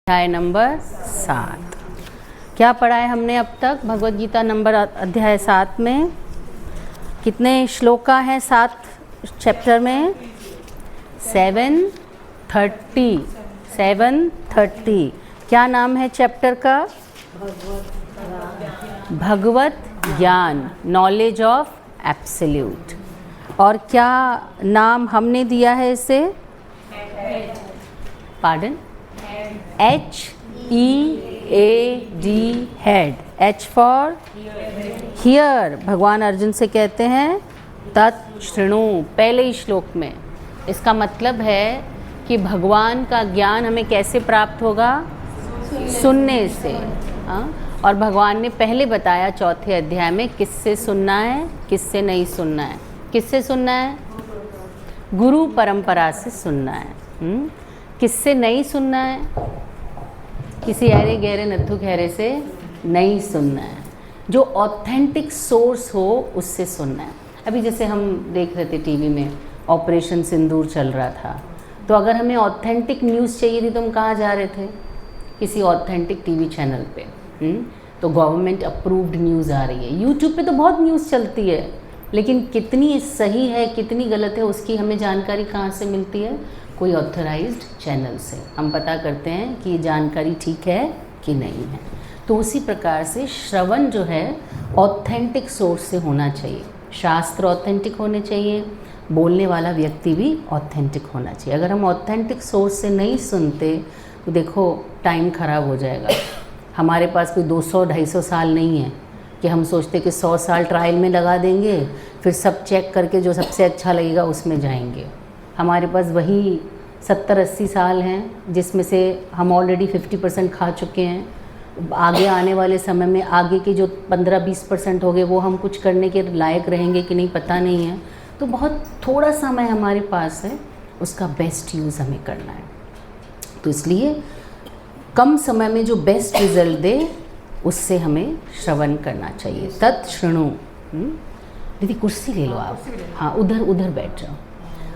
अध्याय नंबर 7। क्या पढ़ा है हमने अब तक? भगवद गीता नंबर अध्याय 7 में कितने श्लोका हैं? 7 चैप्टर में 730। क्या नाम है चैप्टर का? भगवत ज्ञान, नॉलेज ऑफ एब्सोल्यूट। और क्या नाम हमने दिया है इसे? Pardon? HEAD, head. H for here. भगवान अर्जुन से कहते हैं तत्शृणु, पहले ही श्लोक में। इसका मतलब है कि भगवान का ज्ञान हमें कैसे प्राप्त होगा? सुनने से। और भगवान ने पहले बताया चौथे अध्याय में किससे सुनना है, किससे नहीं सुनना है। किससे सुनना है? गुरु परंपरा से सुनना है। किससे नहीं सुनना है? किसी अरे गहरे नत्थु खैरे से नहीं सुनना है। जो ऑथेंटिक सोर्स हो उससे सुनना है। अभी जैसे हम देख रहे थे टीवी में ऑपरेशन सिंदूर चल रहा था, तो अगर हमें ऑथेंटिक न्यूज़ चाहिए थी तो हम कहाँ जा रहे थे? किसी ऑथेंटिक टीवी चैनल पे। तो गवर्नमेंट अप्रूव्ड न्यूज़ आ रही है। यूट्यूब पे तो बहुत न्यूज़ चलती है, लेकिन कितनी सही है कितनी गलत है उसकी हमें जानकारी कहाँ से मिलती है? कोई ऑथराइज्ड चैनल से हम पता करते हैं कि ये जानकारी ठीक है कि नहीं है। तो उसी प्रकार से श्रवण जो है ऑथेंटिक सोर्स से होना चाहिए। शास्त्र ऑथेंटिक होने चाहिए, बोलने वाला व्यक्ति भी ऑथेंटिक होना चाहिए। अगर हम ऑथेंटिक सोर्स से नहीं सुनते तो देखो टाइम ख़राब हो जाएगा। हमारे पास कोई 200-250 साल नहीं है कि हम सोचते कि 100 साल ट्रायल में लगा देंगे, फिर सब चेक करके जो सबसे अच्छा लगेगा उसमें जाएंगे। हमारे पास वही 70-80 साल हैं जिसमें से हम ऑलरेडी 50% खा चुके हैं। आगे आने वाले समय में आगे के जो 15-20% हो गए वो हम कुछ करने के लायक रहेंगे कि नहीं पता नहीं है। तो बहुत थोड़ा समय हमारे पास है, उसका बेस्ट यूज़ हमें करना है। तो इसलिए कम समय में जो बेस्ट रिजल्ट दे उससे हमें श्रवण करना चाहिए। तत्शृणु। दीदी कुर्सी ले लो आप। हाँ, उधर बैठ जाओ।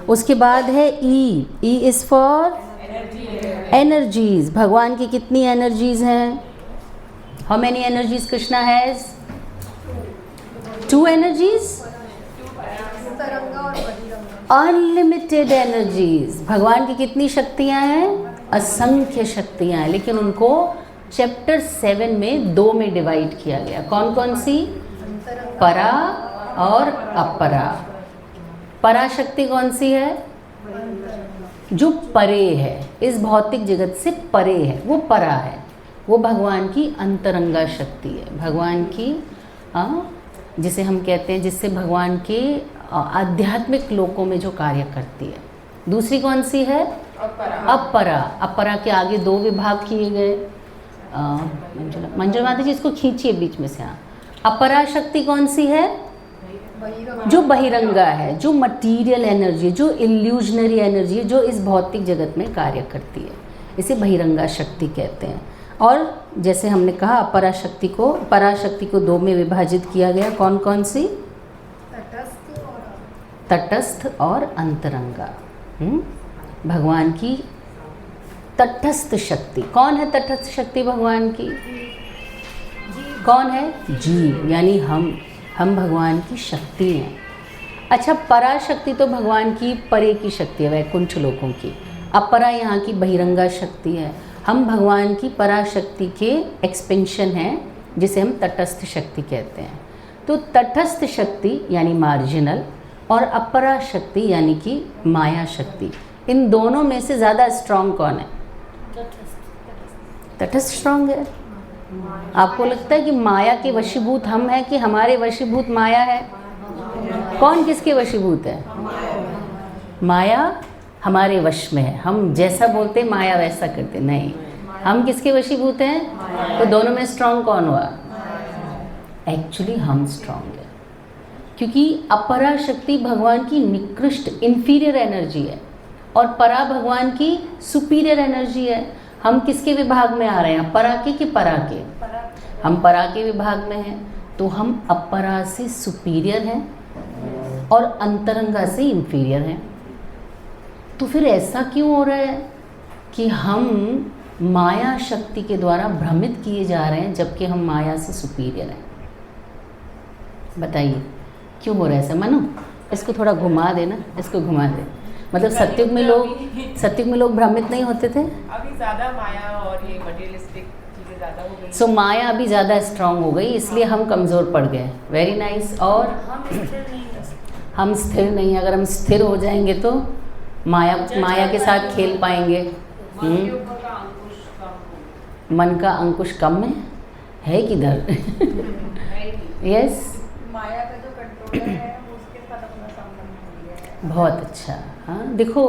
उसके बाद है ई इज़ फॉर एनर्जीज। भगवान की कितनी एनर्जीज हैं? How many energies Krishna has? 2 energies, unlimited energies. भगवान की कितनी शक्तियाँ हैं? असंख्य शक्तियाँ हैं, लेकिन उनको चैप्टर 7 में 2 में डिवाइड किया गया। कौन कौन सी? परा और अपरा। पराशक्ति कौन सी है? जो परे है, इस भौतिक जगत से परे है, वो परा है। वो भगवान की अंतरंगा शक्ति है। भगवान की जिसे हम कहते हैं, जिससे भगवान के आध्यात्मिक लोकों में जो कार्य करती है। दूसरी कौन सी है? अपरा। अपरा के आगे 2 विभाग किए गए। मंजुला माता जी इसको खींचिए बीच में से। हाँ, अपरा शक्ति कौन सी है? जो बहिरंगा है, जो मटीरियल एनर्जी, जो इल्यूजनरी एनर्जी है, जो इस भौतिक जगत में कार्य करती है, इसे बहिरंगा शक्ति कहते हैं। और जैसे हमने कहा पराशक्ति को 2 में विभाजित किया गया। कौन कौन सी? तटस्थ और अंतरंगा। भगवान की तटस्थ शक्ति। कौन है तटस्थ शक्ति भगवान की? कौन है? जीव, यानी हम भगवान की शक्ति हैं। अच्छा, पराशक्ति तो भगवान की परे की शक्ति है, वैकुंठ लोकों की। अपरा यहाँ की बहिरंगा शक्ति है। हम भगवान की पराशक्ति के एक्सपेंशन हैं, जिसे हम तटस्थ शक्ति कहते हैं। तो तटस्थ शक्ति यानी मार्जिनल और अपरा शक्ति यानी कि माया शक्ति, इन दोनों में से ज़्यादा स्ट्रॉन्ग कौन है? तटस्थ स्ट्रॉन्ग है। आपको लगता है कि माया के वशीभूत हम हैं कि हमारे वशीभूत माया है? कौन किसके वशीभूत है? माया हमारे वश में है। हम जैसा बोलते माया वैसा करते नहीं। हम किसके वशीभूत हैं? तो दोनों में स्ट्रॉन्ग कौन हुआ? एक्चुअली हम स्ट्रॉन्ग है, क्योंकि अपरा शक्ति भगवान की निकृष्ट इंफीरियर एनर्जी है और परा भगवान की सुपीरियर एनर्जी है। हम किसके विभाग में आ रहे हैं? परा के कि परा के? हम परा के विभाग में हैं, तो हम अपरा से सुपीरियर हैं और अंतरंगा से इंफीरियर हैं। तो फिर ऐसा क्यों हो रहा है कि हम माया शक्ति के द्वारा भ्रमित किए जा रहे हैं, जबकि हम माया से सुपीरियर हैं। बताइए क्यों हो रहा है ऐसा? मनु, इसको थोड़ा घुमा देना, इसको घुमा दे। मतलब सत्युग में लोग भ्रमित नहीं होते थे, अभी ज़्यादा माया और ये मटेरियलिस्टिक चीज़ें ज़्यादा हो गई। सो माया अभी ज़्यादा स्ट्रांग हो गई, इसलिए हम कमज़ोर पड़ गए। Very nice. और हम स्थिर नहीं, अगर हम स्थिर हो जाएंगे तो माया के साथ खेल पाएंगे। मन का अंकुश कम है किधर? यस, माया का जो कंट्रोलर है उसके साथ अपना संबंध। बहुत अच्छा। हाँ देखो,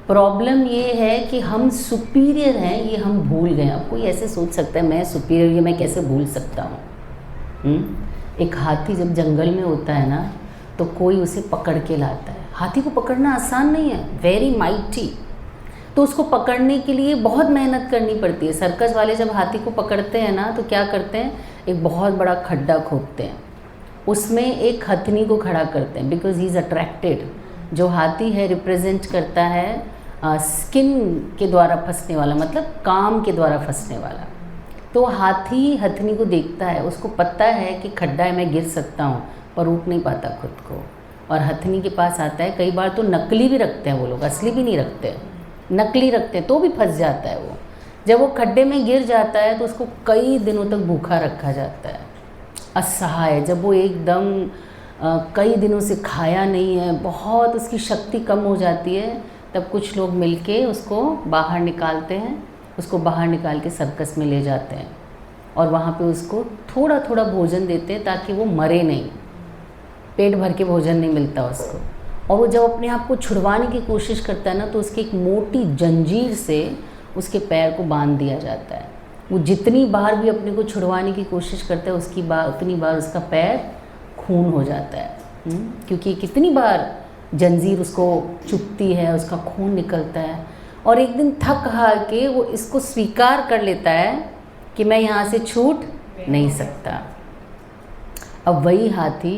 प्रॉब्लम ये है कि हम सुपीरियर हैं, ये हम भूल गए। अब कोई ऐसे सोच सकता है मैं सुपीरियर, ये मैं कैसे भूल सकता हूँ? एक हाथी जब जंगल में होता है ना, तो कोई उसे पकड़ के लाता है। हाथी को पकड़ना आसान नहीं है, वेरी माइटी। तो उसको पकड़ने के लिए बहुत मेहनत करनी पड़ती है। सर्कस वाले जब हाथी को पकड़ते हैं ना, तो क्या करते हैं, एक बहुत बड़ा खड्डा खोदते हैं, उसमें एक हथनी को खड़ा करते हैं, बिकॉज ही इज़ अट्रैक्टेड। जो हाथी है रिप्रेजेंट करता है स्किन के द्वारा फंसने वाला, मतलब काम के द्वारा फंसने वाला। तो हाथी हथनी को देखता है, उसको पता है कि खड्डा है, मैं गिर सकता हूँ, पर रोक नहीं पाता खुद को, और हथनी के पास आता है। कई बार तो नकली भी रखते हैं वो लोग, असली भी नहीं रखते, नकली रखते हैं, तो भी फंस जाता है वो। जब वो खड्डे में गिर जाता है तो उसको कई दिनों तक भूखा रखा जाता है, असहाय। जब वो एकदम कई दिनों से खाया नहीं है, बहुत उसकी शक्ति कम हो जाती है, तब कुछ लोग मिलके उसको बाहर निकालते हैं, उसको बाहर निकाल के सर्कस में ले जाते हैं, और वहाँ पे उसको थोड़ा थोड़ा भोजन देते हैं ताकि वो मरे नहीं। पेट भर के भोजन नहीं मिलता उसको, और वो जब अपने आप को छुड़वाने की कोशिश करता है ना, तो उसकी एक मोटी जंजीर से उसके पैर को बांध दिया जाता है। वो जितनी बार भी अपने को छुड़वाने की कोशिश करता है, उतनी बार उसका पैर खून हो जाता है, क्योंकि कितनी बार जंजीर उसको चुभती है, उसका खून निकलता है। और एक दिन थक हार के वो इसको स्वीकार कर लेता है कि मैं यहाँ से छूट नहीं सकता। अब वही हाथी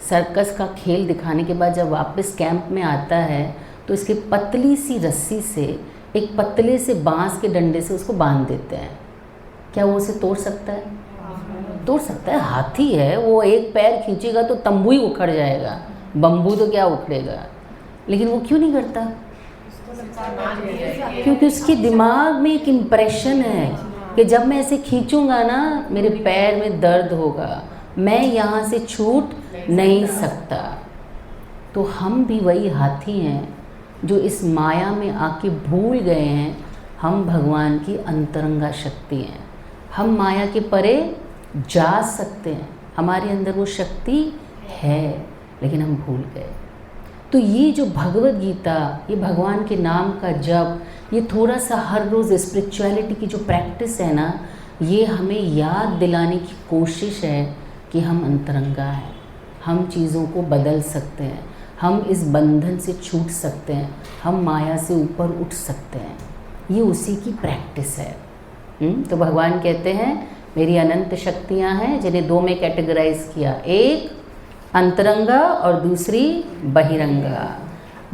सर्कस का खेल दिखाने के बाद जब वापस कैंप में आता है, तो इसके पतली सी रस्सी से, एक पतले से बांस के डंडे से उसको बांध देते हैं। क्या वो उसे तोड़ सकता है? तोड़ सकता है, हाथी है वो, एक पैर खींचेगा तो तंबू ही उखड़ जाएगा, बम्बू तो क्या उखड़ेगा। लेकिन वो क्यों नहीं करता? क्योंकि उसके दिमाग में एक इम्प्रेशन है कि जब मैं ऐसे खींचूंगा ना, मेरे पैर में दर्द होगा, मैं यहाँ से छूट नहीं सकता। तो हम भी वही हाथी हैं जो इस माया में आके भूल गए हैं हम भगवान की अंतरंगा शक्ति हैं। हम माया के परे जा सकते हैं, हमारे अंदर वो शक्ति है, लेकिन हम भूल गए। तो ये जो भगवत गीता, ये भगवान के नाम का जप, ये थोड़ा सा हर रोज़ स्पिरिचुअलिटी की जो प्रैक्टिस है ना, ये हमें याद दिलाने की कोशिश है कि हम अंतरंगा हैं, हम चीज़ों को बदल सकते हैं, हम इस बंधन से छूट सकते हैं, हम माया से ऊपर उठ सकते हैं। ये उसी की प्रैक्टिस है। तो भगवान कहते हैं मेरी अनंत शक्तियाँ हैं, जिन्हें दो में कैटेगराइज किया, एक अंतरंगा और दूसरी बहिरंगा।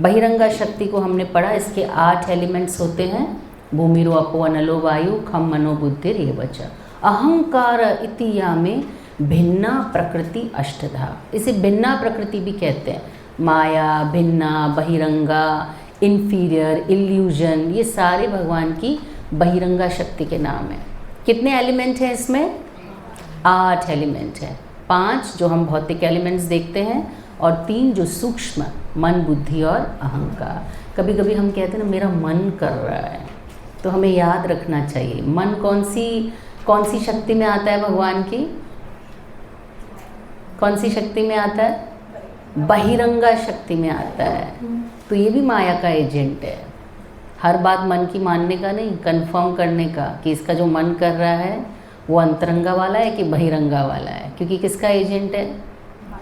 बहिरंगा शक्ति को हमने पढ़ा, इसके 8 एलिमेंट्स होते हैं, भूमिरो अपो अनलो वायु खम मनो बुद्धि रेवच। अहंकार इतिया में भिन्ना प्रकृति अष्टधा, इसे भिन्ना प्रकृति भी कहते हैं। माया, भिन्ना, बहिरंगा, इन्फीरियर, इल्यूजन, ये सारे भगवान की बहिरंगा शक्ति के नाम हैं। कितने एलिमेंट हैं इसमें? 8 एलिमेंट हैं। 5 जो हम भौतिक एलिमेंट्स देखते हैं, और 3 जो सूक्ष्म, मन, बुद्धि और अहंकार। कभी कभी हम कहते हैं ना मेरा मन कर रहा है, तो हमें याद रखना चाहिए मन कौन सी शक्ति में आता है भगवान की? कौन सी शक्ति में आता है? बहिरंगा शक्ति में आता है। तो ये भी माया का एजेंट है। हर बात मन की मानने का नहीं, कंफर्म करने का कि इसका जो मन कर रहा है वो अंतरंगा वाला है कि बहिरंगा वाला है। क्योंकि किसका एजेंट है?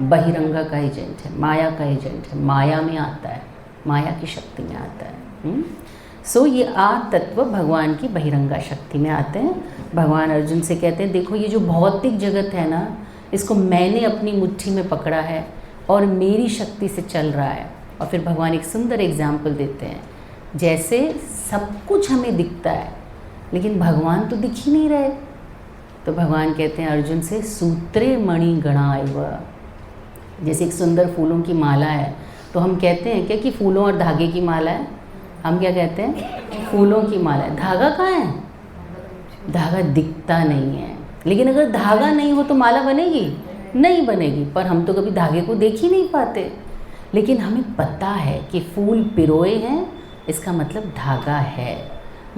बहिरंगा का एजेंट है, माया का एजेंट है, माया में आता है, माया की शक्ति में आता है। सो ये 8 तत्व भगवान की बहिरंगा शक्ति में आते हैं। भगवान अर्जुन से कहते हैं देखो ये जो भौतिक जगत है ना, इसको मैंने अपनी मुट्ठी में पकड़ा है और मेरी शक्ति से चल रहा है। और फिर भगवान एक सुंदर एग्जाम्पल देते हैं, जैसे सब कुछ हमें दिखता है, लेकिन भगवान तो दिख ही नहीं रहे। तो भगवान कहते हैं अर्जुन से सूत्रे मणि गणा इव। जैसे एक सुंदर फूलों की माला है, तो हम कहते हैं क्या कि फूलों और धागे की माला है? हम क्या कहते हैं? फूलों की माला है। धागा कहाँ है? धागा दिखता नहीं है। लेकिन अगर धागा नहीं हो तो माला बनेगी? नहीं बनेगी। पर हम तो कभी धागे को देख ही नहीं पाते। लेकिन हमें पता है कि फूल पिरोए हैं, इसका मतलब धागा है।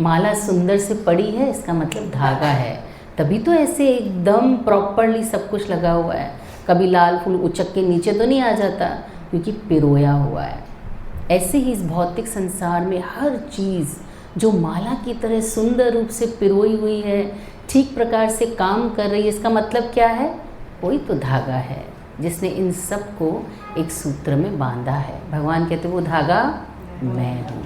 माला सुंदर से पड़ी है, इसका मतलब धागा है। तभी तो ऐसे एकदम प्रॉपरली सब कुछ लगा हुआ है। कभी लाल फूल उचक के नीचे तो नहीं आ जाता, क्योंकि पिरोया हुआ है। ऐसे ही इस भौतिक संसार में हर चीज़ जो माला की तरह सुंदर रूप से पिरोई हुई है, ठीक प्रकार से काम कर रही है, इसका मतलब क्या है? कोई तो धागा है जिसने इन सब को एक सूत्र में बांधा है। भगवान कहते वो धागा मैं हूँ।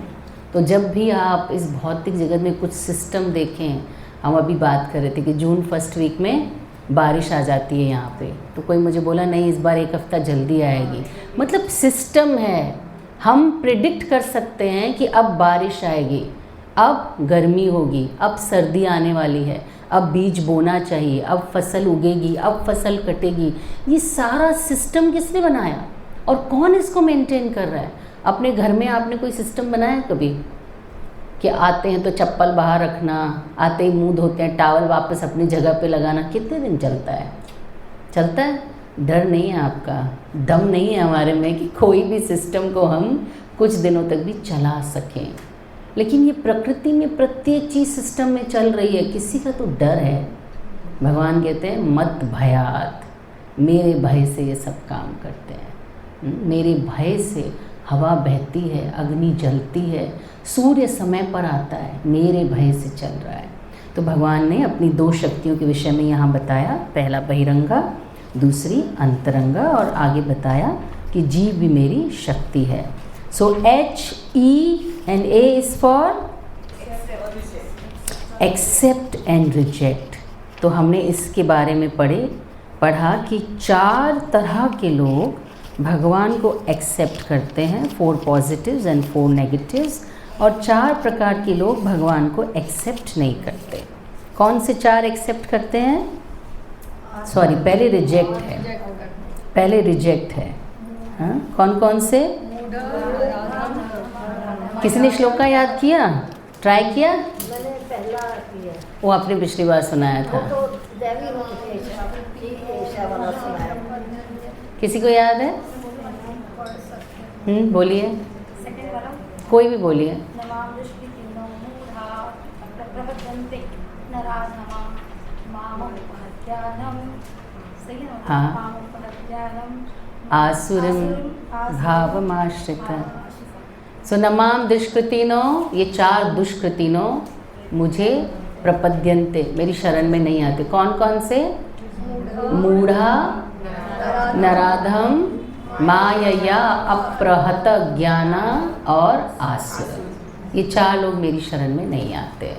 तो जब भी आप इस भौतिक जगत में कुछ सिस्टम देखें, हम अभी बात कर रहे थे कि जून फर्स्ट वीक में बारिश आ जाती है यहाँ पे, तो कोई मुझे बोला नहीं इस बार एक हफ्ता जल्दी आएगी। मतलब सिस्टम है, हम प्रिडिक्ट कर सकते हैं कि अब बारिश आएगी, अब गर्मी होगी, अब सर्दी आने वाली है, अब बीज बोना चाहिए, अब फसल उगेगी, अब फसल कटेगी। ये सारा सिस्टम किसने बनाया और कौन इसको मेंटेन कर रहा है? अपने घर में आपने कोई सिस्टम बनाया कभी कि आते हैं तो चप्पल बाहर रखना, आते ही मुंह धोते हैं, टॉवल वापस अपनी जगह पे लगाना? कितने दिन चलता है? चलता है? डर नहीं है आपका, दम नहीं है हमारे में कि कोई भी सिस्टम को हम कुछ दिनों तक भी चला सकें। लेकिन ये प्रकृति में प्रत्येक चीज़ सिस्टम में चल रही है, किसी का तो डर है। भगवान कहते हैं मत भयात, मेरे भय से ये सब काम करते हैं। मेरे भय से हवा बहती है, अग्नि जलती है, सूर्य समय पर आता है, मेरे भय से चल रहा है। तो भगवान ने अपनी दो शक्तियों के विषय में यहाँ बताया, पहला बहिरंगा, दूसरी अंतरंगा, और आगे बताया कि जीव भी मेरी शक्ति है। सो HE and A is for accept and reject। तो हमने इसके बारे में पढ़ा कि 4 तरह के लोग भगवान को एक्सेप्ट करते हैं, 4 पॉजिटिव्स एंड 4 नेगेटिव्स, और 4 प्रकार के लोग भगवान को एक्सेप्ट नहीं करते। कौन से 4 एक्सेप्ट करते हैं? सॉरी, पहले रिजेक्ट है, पहले रिजेक्ट है। हाँ, कौन कौन से? किसी ने श्लोक का याद किया, ट्राई किया? मैंने पहला किया, वो आपने पिछली बार सुनाया था। तो देवी ईशा वाला सुनाया। किसी को याद है? बोलिए, सेकंड वाला कोई भी बोलिए। नमाम दृष्टि तीनों मूढ़ा प्रपद्यन्ते नराधमा मामुपहत्यानम। सही है ना? हाँ। मामुपहत्यानम आसुरम भावमाश्रिता। सो नमाम दुष्कृतिनो, ये 4 दुष्कृतिनो मुझे प्रपद्यन्ते, मेरी शरण में नहीं आते। कौन कौन से? मूढ़ा, नराधम, मायया अप्रहत ज्ञाना और आसुर। ये 4 लोग मेरी शरण में नहीं आते।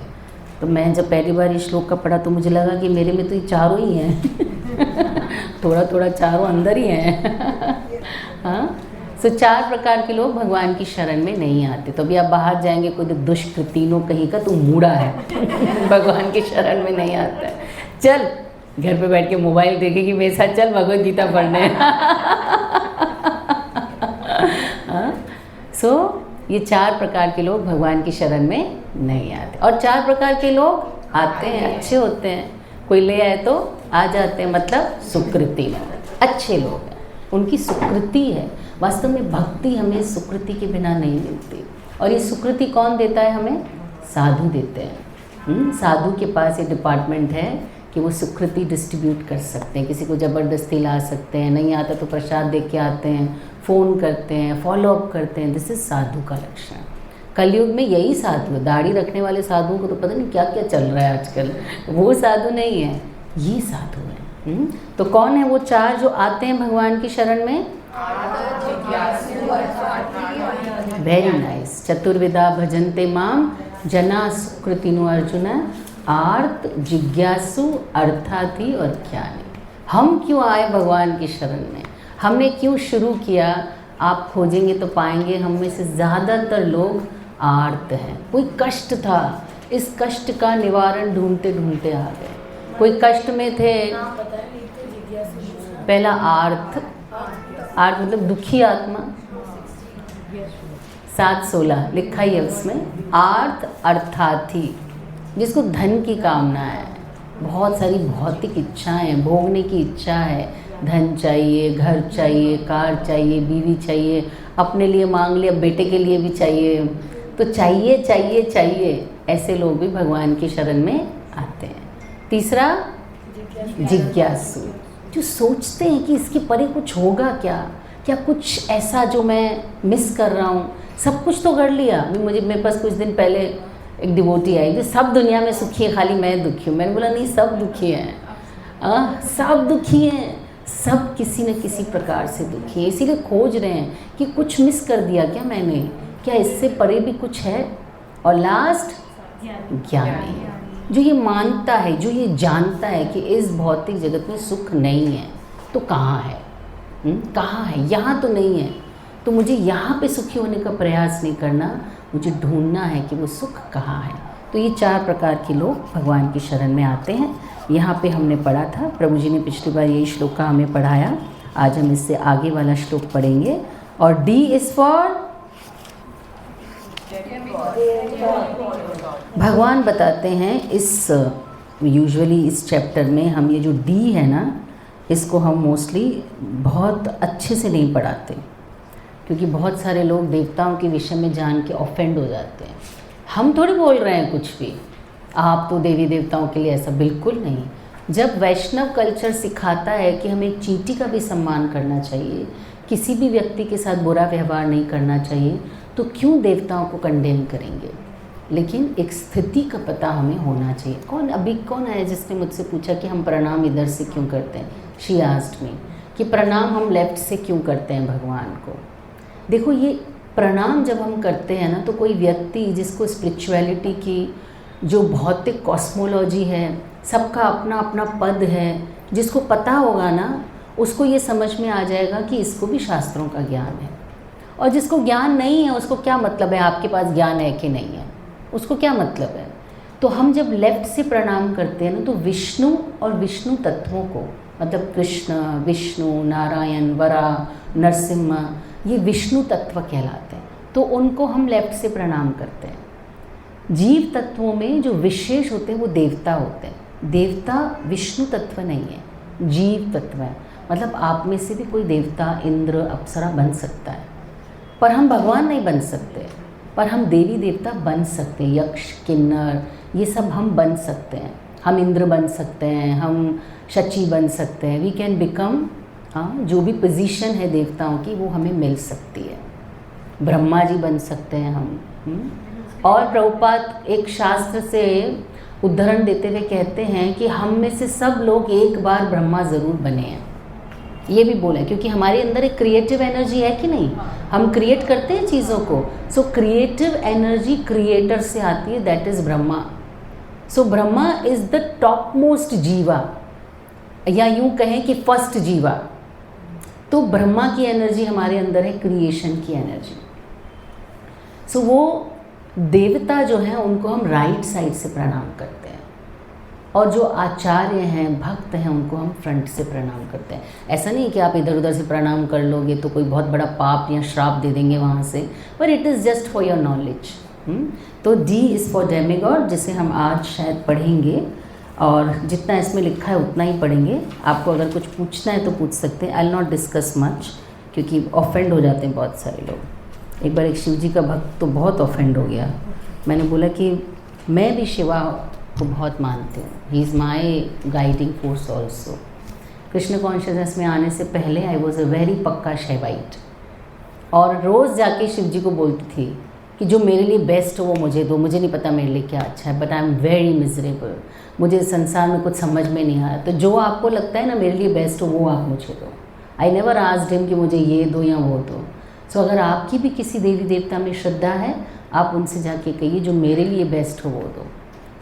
तो मैं जब पहली बार इस श्लोक का पढ़ा तो मुझे लगा कि मेरे में तो ये 4 ही हैं। थोड़ा थोड़ा 4 अंदर ही हैं। हाँ, सो 4 प्रकार के लोग भगवान की शरण में नहीं आते। तो अभी आप बाहर जाएंगे, कोई दुष्कृतिनो कहीं का तो मूढ़ा है, भगवान की शरण में नहीं आता है। चल घर पे बैठ के मोबाइल देखेगी मेरे साथ, चल भगवद गीता पढ़ने। हाँ, सो ये 4 प्रकार के लोग भगवान की शरण में नहीं आते। और 4 प्रकार के लोग आते हैं, अच्छे होते हैं। कोई ले आए तो आ जाते हैं, मतलब सुकृति में अच्छे लोग हैं, उनकी सुकृति है। वास्तव में भक्ति हमें सुकृति के बिना नहीं मिलती। और ये सुकृति कौन देता है हमें? साधु देते हैं। साधु के पास ये डिपार्टमेंट है कि वो सुकृति डिस्ट्रीब्यूट कर सकते हैं। किसी को ज़बरदस्ती ला सकते हैं, नहीं आता तो प्रसाद दे के आते हैं, फ़ोन करते हैं, फॉलोअप करते हैं। दिस इज़ साधु का लक्षण। कलयुग में यही साधु है। दाढ़ी रखने वाले साधुओं को तो पता नहीं क्या क्या चल रहा है आजकल, वो साधु नहीं है, ये साधु है। तो कौन है वो 4 जो आते हैं भगवान की शरण में? Very nice. चतुर्विधा भजन्ते माम जना सुकृतिनो अर्जुन, आर्त, जिज्ञासु, अर्थार्थी और ज्ञानी। हम क्यों आए भगवान की शरण में? हमने क्यों शुरू किया? आप खोजेंगे तो पाएंगे हम में से ज़्यादातर लोग आर्त हैं। कोई कष्ट था, इस कष्ट का निवारण ढूंढते ढूंढते आ गए। कोई कष्ट में थे, पहला आर्थ, आर्थ मतलब दुखी आत्मा, 7:16 लिखा ही है उसमें। आर्थ अर्थार्थी, जिसको धन की कामना है, बहुत सारी भौतिक इच्छाएं, भोगने की इच्छा है, धन चाहिए, घर चाहिए, कार चाहिए, बीवी चाहिए, अपने लिए मांग लिया, बेटे के लिए भी चाहिए, तो चाहिए चाहिए चाहिए, ऐसे लोग भी भगवान की शरण में आते हैं। तीसरा जिज्ञासु, जो सोचते हैं कि इसके परे कुछ होगा क्या, क्या कुछ ऐसा जो मैं मिस कर रहा हूँ। सब कुछ तो कर लिया, अभी मेरे पास कुछ दिन पहले एक डिवोटी आई कि सब दुनिया में सुखी है, खाली मैं दुखी हूँ। मैंने बोला नहीं, सब दुखी हैं, सब दुखी हैं, सब किसी न किसी प्रकार से दुखी हैं, इसीलिए खोज रहे हैं कि कुछ मिस कर दिया क्या मैंने, क्या इससे परे भी कुछ है। और लास्ट ज्ञानी, जो ये मानता है, जो ये जानता है कि इस भौतिक जगत में सुख नहीं है, तो कहाँ है, कहाँ है, यहाँ तो नहीं है, तो मुझे यहाँ पे सुखी होने का प्रयास नहीं करना, मुझे ढूंढना है कि वो सुख कहाँ है। तो ये 4 प्रकार के लोग भगवान की शरण में आते हैं। यहाँ पे हमने पढ़ा था, प्रभु जी ने पिछली बार यही श्लोक का हमें पढ़ाया, आज हम इससे आगे वाला श्लोक पढ़ेंगे। और डी इज़ फॉर, भगवान बताते हैं इस यूजुअली इस चैप्टर में हम ये जो डी है ना, इसको हम मोस्टली बहुत अच्छे से नहीं पढ़ाते, क्योंकि बहुत सारे लोग देवताओं के विषय में जान के ऑफेंड हो जाते हैं। हम थोड़ी बोल रहे हैं कुछ भी, आप तो देवी देवताओं के लिए, ऐसा बिल्कुल नहीं। जब वैष्णव कल्चर सिखाता है कि हमें एक चींटी का भी सम्मान करना चाहिए, किसी भी व्यक्ति के साथ बुरा व्यवहार नहीं करना चाहिए, तो क्यों देवताओं को कंडेम करेंगे। लेकिन एक स्थिति का पता हमें होना चाहिए। कौन है जिसने मुझसे पूछा कि हम प्रणाम इधर से क्यों करते हैं, शी आस्क्ड मी, कि प्रणाम हम लेफ्ट से क्यों करते हैं भगवान को। देखो, ये प्रणाम जब हम करते हैं ना, तो कोई व्यक्ति जिसको स्पिरिचुअलिटी की जो भौतिक कॉस्मोलॉजी है, सबका अपना अपना पद है, जिसको पता होगा ना, उसको ये समझ में आ जाएगा कि इसको भी शास्त्रों का ज्ञान है। और जिसको ज्ञान नहीं है, उसको क्या मतलब है आपके पास ज्ञान है कि नहीं है, उसको क्या मतलब है। तो हम जब लेफ्ट से प्रणाम करते हैं ना, तो विष्णु और विष्णु तत्वों को, मतलब कृष्ण, विष्णु, नारायण, वरा, नरसिम्हा, ये विष्णु तत्व कहलाते हैं, तो उनको हम लेफ्ट से प्रणाम करते हैं। जीव तत्वों में जो विशेष होते हैं वो देवता होते हैं। देवता विष्णु तत्व नहीं है, जीव तत्व है। मतलब आप में से भी कोई देवता, इंद्र, अप्सरा बन सकता है, पर हम भगवान नहीं बन सकते। पर हम देवी देवता बन सकते हैं, यक्ष, किन्नर, ये सब हम बन सकते हैं। हम इंद्र बन सकते हैं, हम शची बन सकते हैं। वी कैन बिकम, जो भी पोजीशन है देवताओं की वो हमें मिल सकती है। ब्रह्मा जी बन सकते हैं हम। और प्रभुपाद एक शास्त्र से उदाहरण देते हुए कहते हैं कि हम में से सब लोग एक बार ब्रह्मा ज़रूर बने हैं। ये भी बोला, क्योंकि हमारे अंदर एक क्रिएटिव एनर्जी है कि नहीं, हम क्रिएट करते हैं चीज़ों को। सो क्रिएटिव एनर्जी क्रिएटर से आती है, that is Brahma. So Brahma is the top most जीवा, या यूँ कहें कि फर्स्ट जीवा। तो ब्रह्मा की एनर्जी हमारे अंदर है, क्रिएशन की एनर्जी। सो वो देवता जो हैं उनको हम राइट साइड से प्रणाम करते हैं, और जो आचार्य हैं, भक्त हैं, उनको हम फ्रंट से प्रणाम करते हैं। ऐसा नहीं कि आप इधर उधर से प्रणाम कर लोगे तो कोई बहुत बड़ा पाप या श्राप दे देंगे वहाँ से, पर it is just for your knowledge. तो डी इज़ फॉर डेमिगॉड, जिसे हम आज शायद पढ़ेंगे, और जितना इसमें लिखा है उतना ही पढ़ेंगे। आपको अगर कुछ पूछना है तो पूछ सकते हैं। I will not discuss much, क्योंकि ऑफेंड हो जाते हैं बहुत सारे लोग। एक बार एक शिव जी का भक्त तो बहुत ऑफेंड हो गया। मैंने बोला कि मैं भी शिवा को बहुत मानती हूँ, he is my guiding force also. Krishna consciousness में आने से पहले आई वॉज अ वेरी पक्का शैवाइट, और रोज़ जाके शिव जी को बोलती थी कि जो मेरे लिए बेस्ट हो वो मुझे दो, मुझे नहीं पता मेरे लिए क्या अच्छा है, but I am very miserable, मुझे संसार में कुछ समझ में नहीं आ रहा, तो जो आपको लगता है ना मेरे लिए बेस्ट हो वो आप मुझे दो। आई नेवर आस्क्ड हिम कि मुझे ये दो या वो दो। सो अगर आपकी भी किसी देवी देवता में श्रद्धा है, आप उनसे जाके कहिए जो मेरे लिए बेस्ट हो वो दो।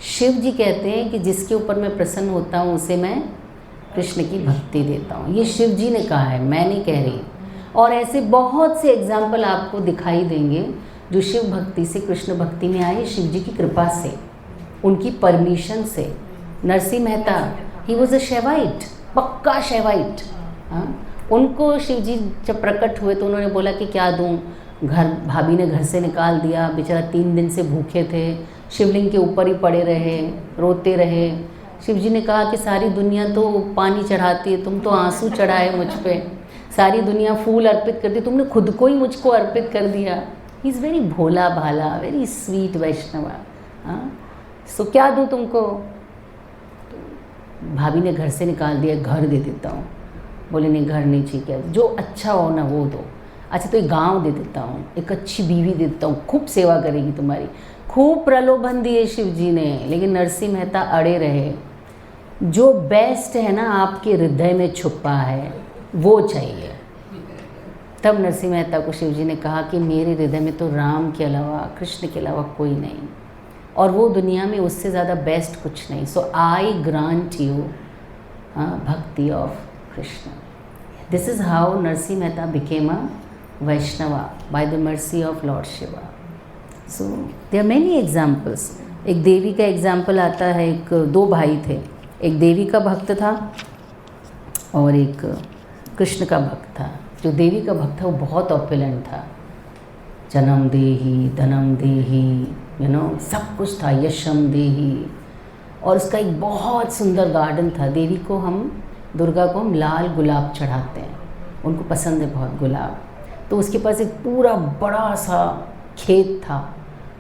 शिव जी कहते हैं कि जिसके ऊपर मैं प्रसन्न होता हूँ उसे मैं कृष्ण की भक्ति देता हूँ। ये शिव जी ने कहा है, मैं नहीं कह रही। और ऐसे बहुत से एग्जाम्पल आपको दिखाई देंगे जो शिव भक्ति से कृष्ण भक्ति में आए शिव जी की कृपा से। उनकी परमिशन से। Narsinh Mehta he was a Shaivite, पक्का शैवाइट। हाँ, उनको शिव जी जब प्रकट हुए तो उन्होंने बोला कि क्या दूँ, घर भाभी ने घर से निकाल दिया, बेचारा 3 दिन से भूखे थे, शिवलिंग के ऊपर ही पड़े रहे, रोते रहे। शिव जी ने कहा कि सारी दुनिया तो पानी चढ़ाती है, तुम तो आंसू चढ़ाए मुझ पे, सारी दुनिया फूल अर्पित करती, तुमने खुद को ही मुझको अर्पित कर दिया। ही इज़ वेरी भोला भाला, वेरी स्वीट वैष्णवा। हाँ, सो क्या दूँ तुमको? तो भाभी ने घर से निकाल दिया, घर दे देता हूँ। बोले नहीं, घर नहीं चाहिए, जो अच्छा हो ना वो दो। अच्छा तो एक गाँव दे देता हूँ, एक अच्छी बीवी दे देता हूँ, खूब सेवा करेगी तुम्हारी। खूब प्रलोभन दिए शिव जी ने, लेकिन नरसिंह मेहता अड़े रहे। जो बेस्ट है ना आपके हृदय में छुपा है वो चाहिए। तब नरसिंह मेहता को शिव जी ने कहा कि मेरे हृदय में तो राम के अलावा, कृष्ण के अलावा कोई नहीं, और वो दुनिया में उससे ज़्यादा बेस्ट कुछ नहीं। So I grant you bhakti of Krishna. This is how Narsinh Mehta became a Vaishnava by the mercy of lord Shiva. So there are many examples. एक देवी का एग्जाम्पल आता है, एक 2 भाई थे, एक देवी का भक्त था और एक कृष्ण का भक्त था। जो देवी का भक्त था वो बहुत ऑपुलेंट था, जन्म देही, धनम देही, सब कुछ था, यशम देही, और उसका एक बहुत सुंदर गार्डन था। देवी को हम, दुर्गा को हम लाल गुलाब चढ़ाते हैं, उनको पसंद है बहुत गुलाब। तो उसके पास एक पूरा बड़ा सा खेत था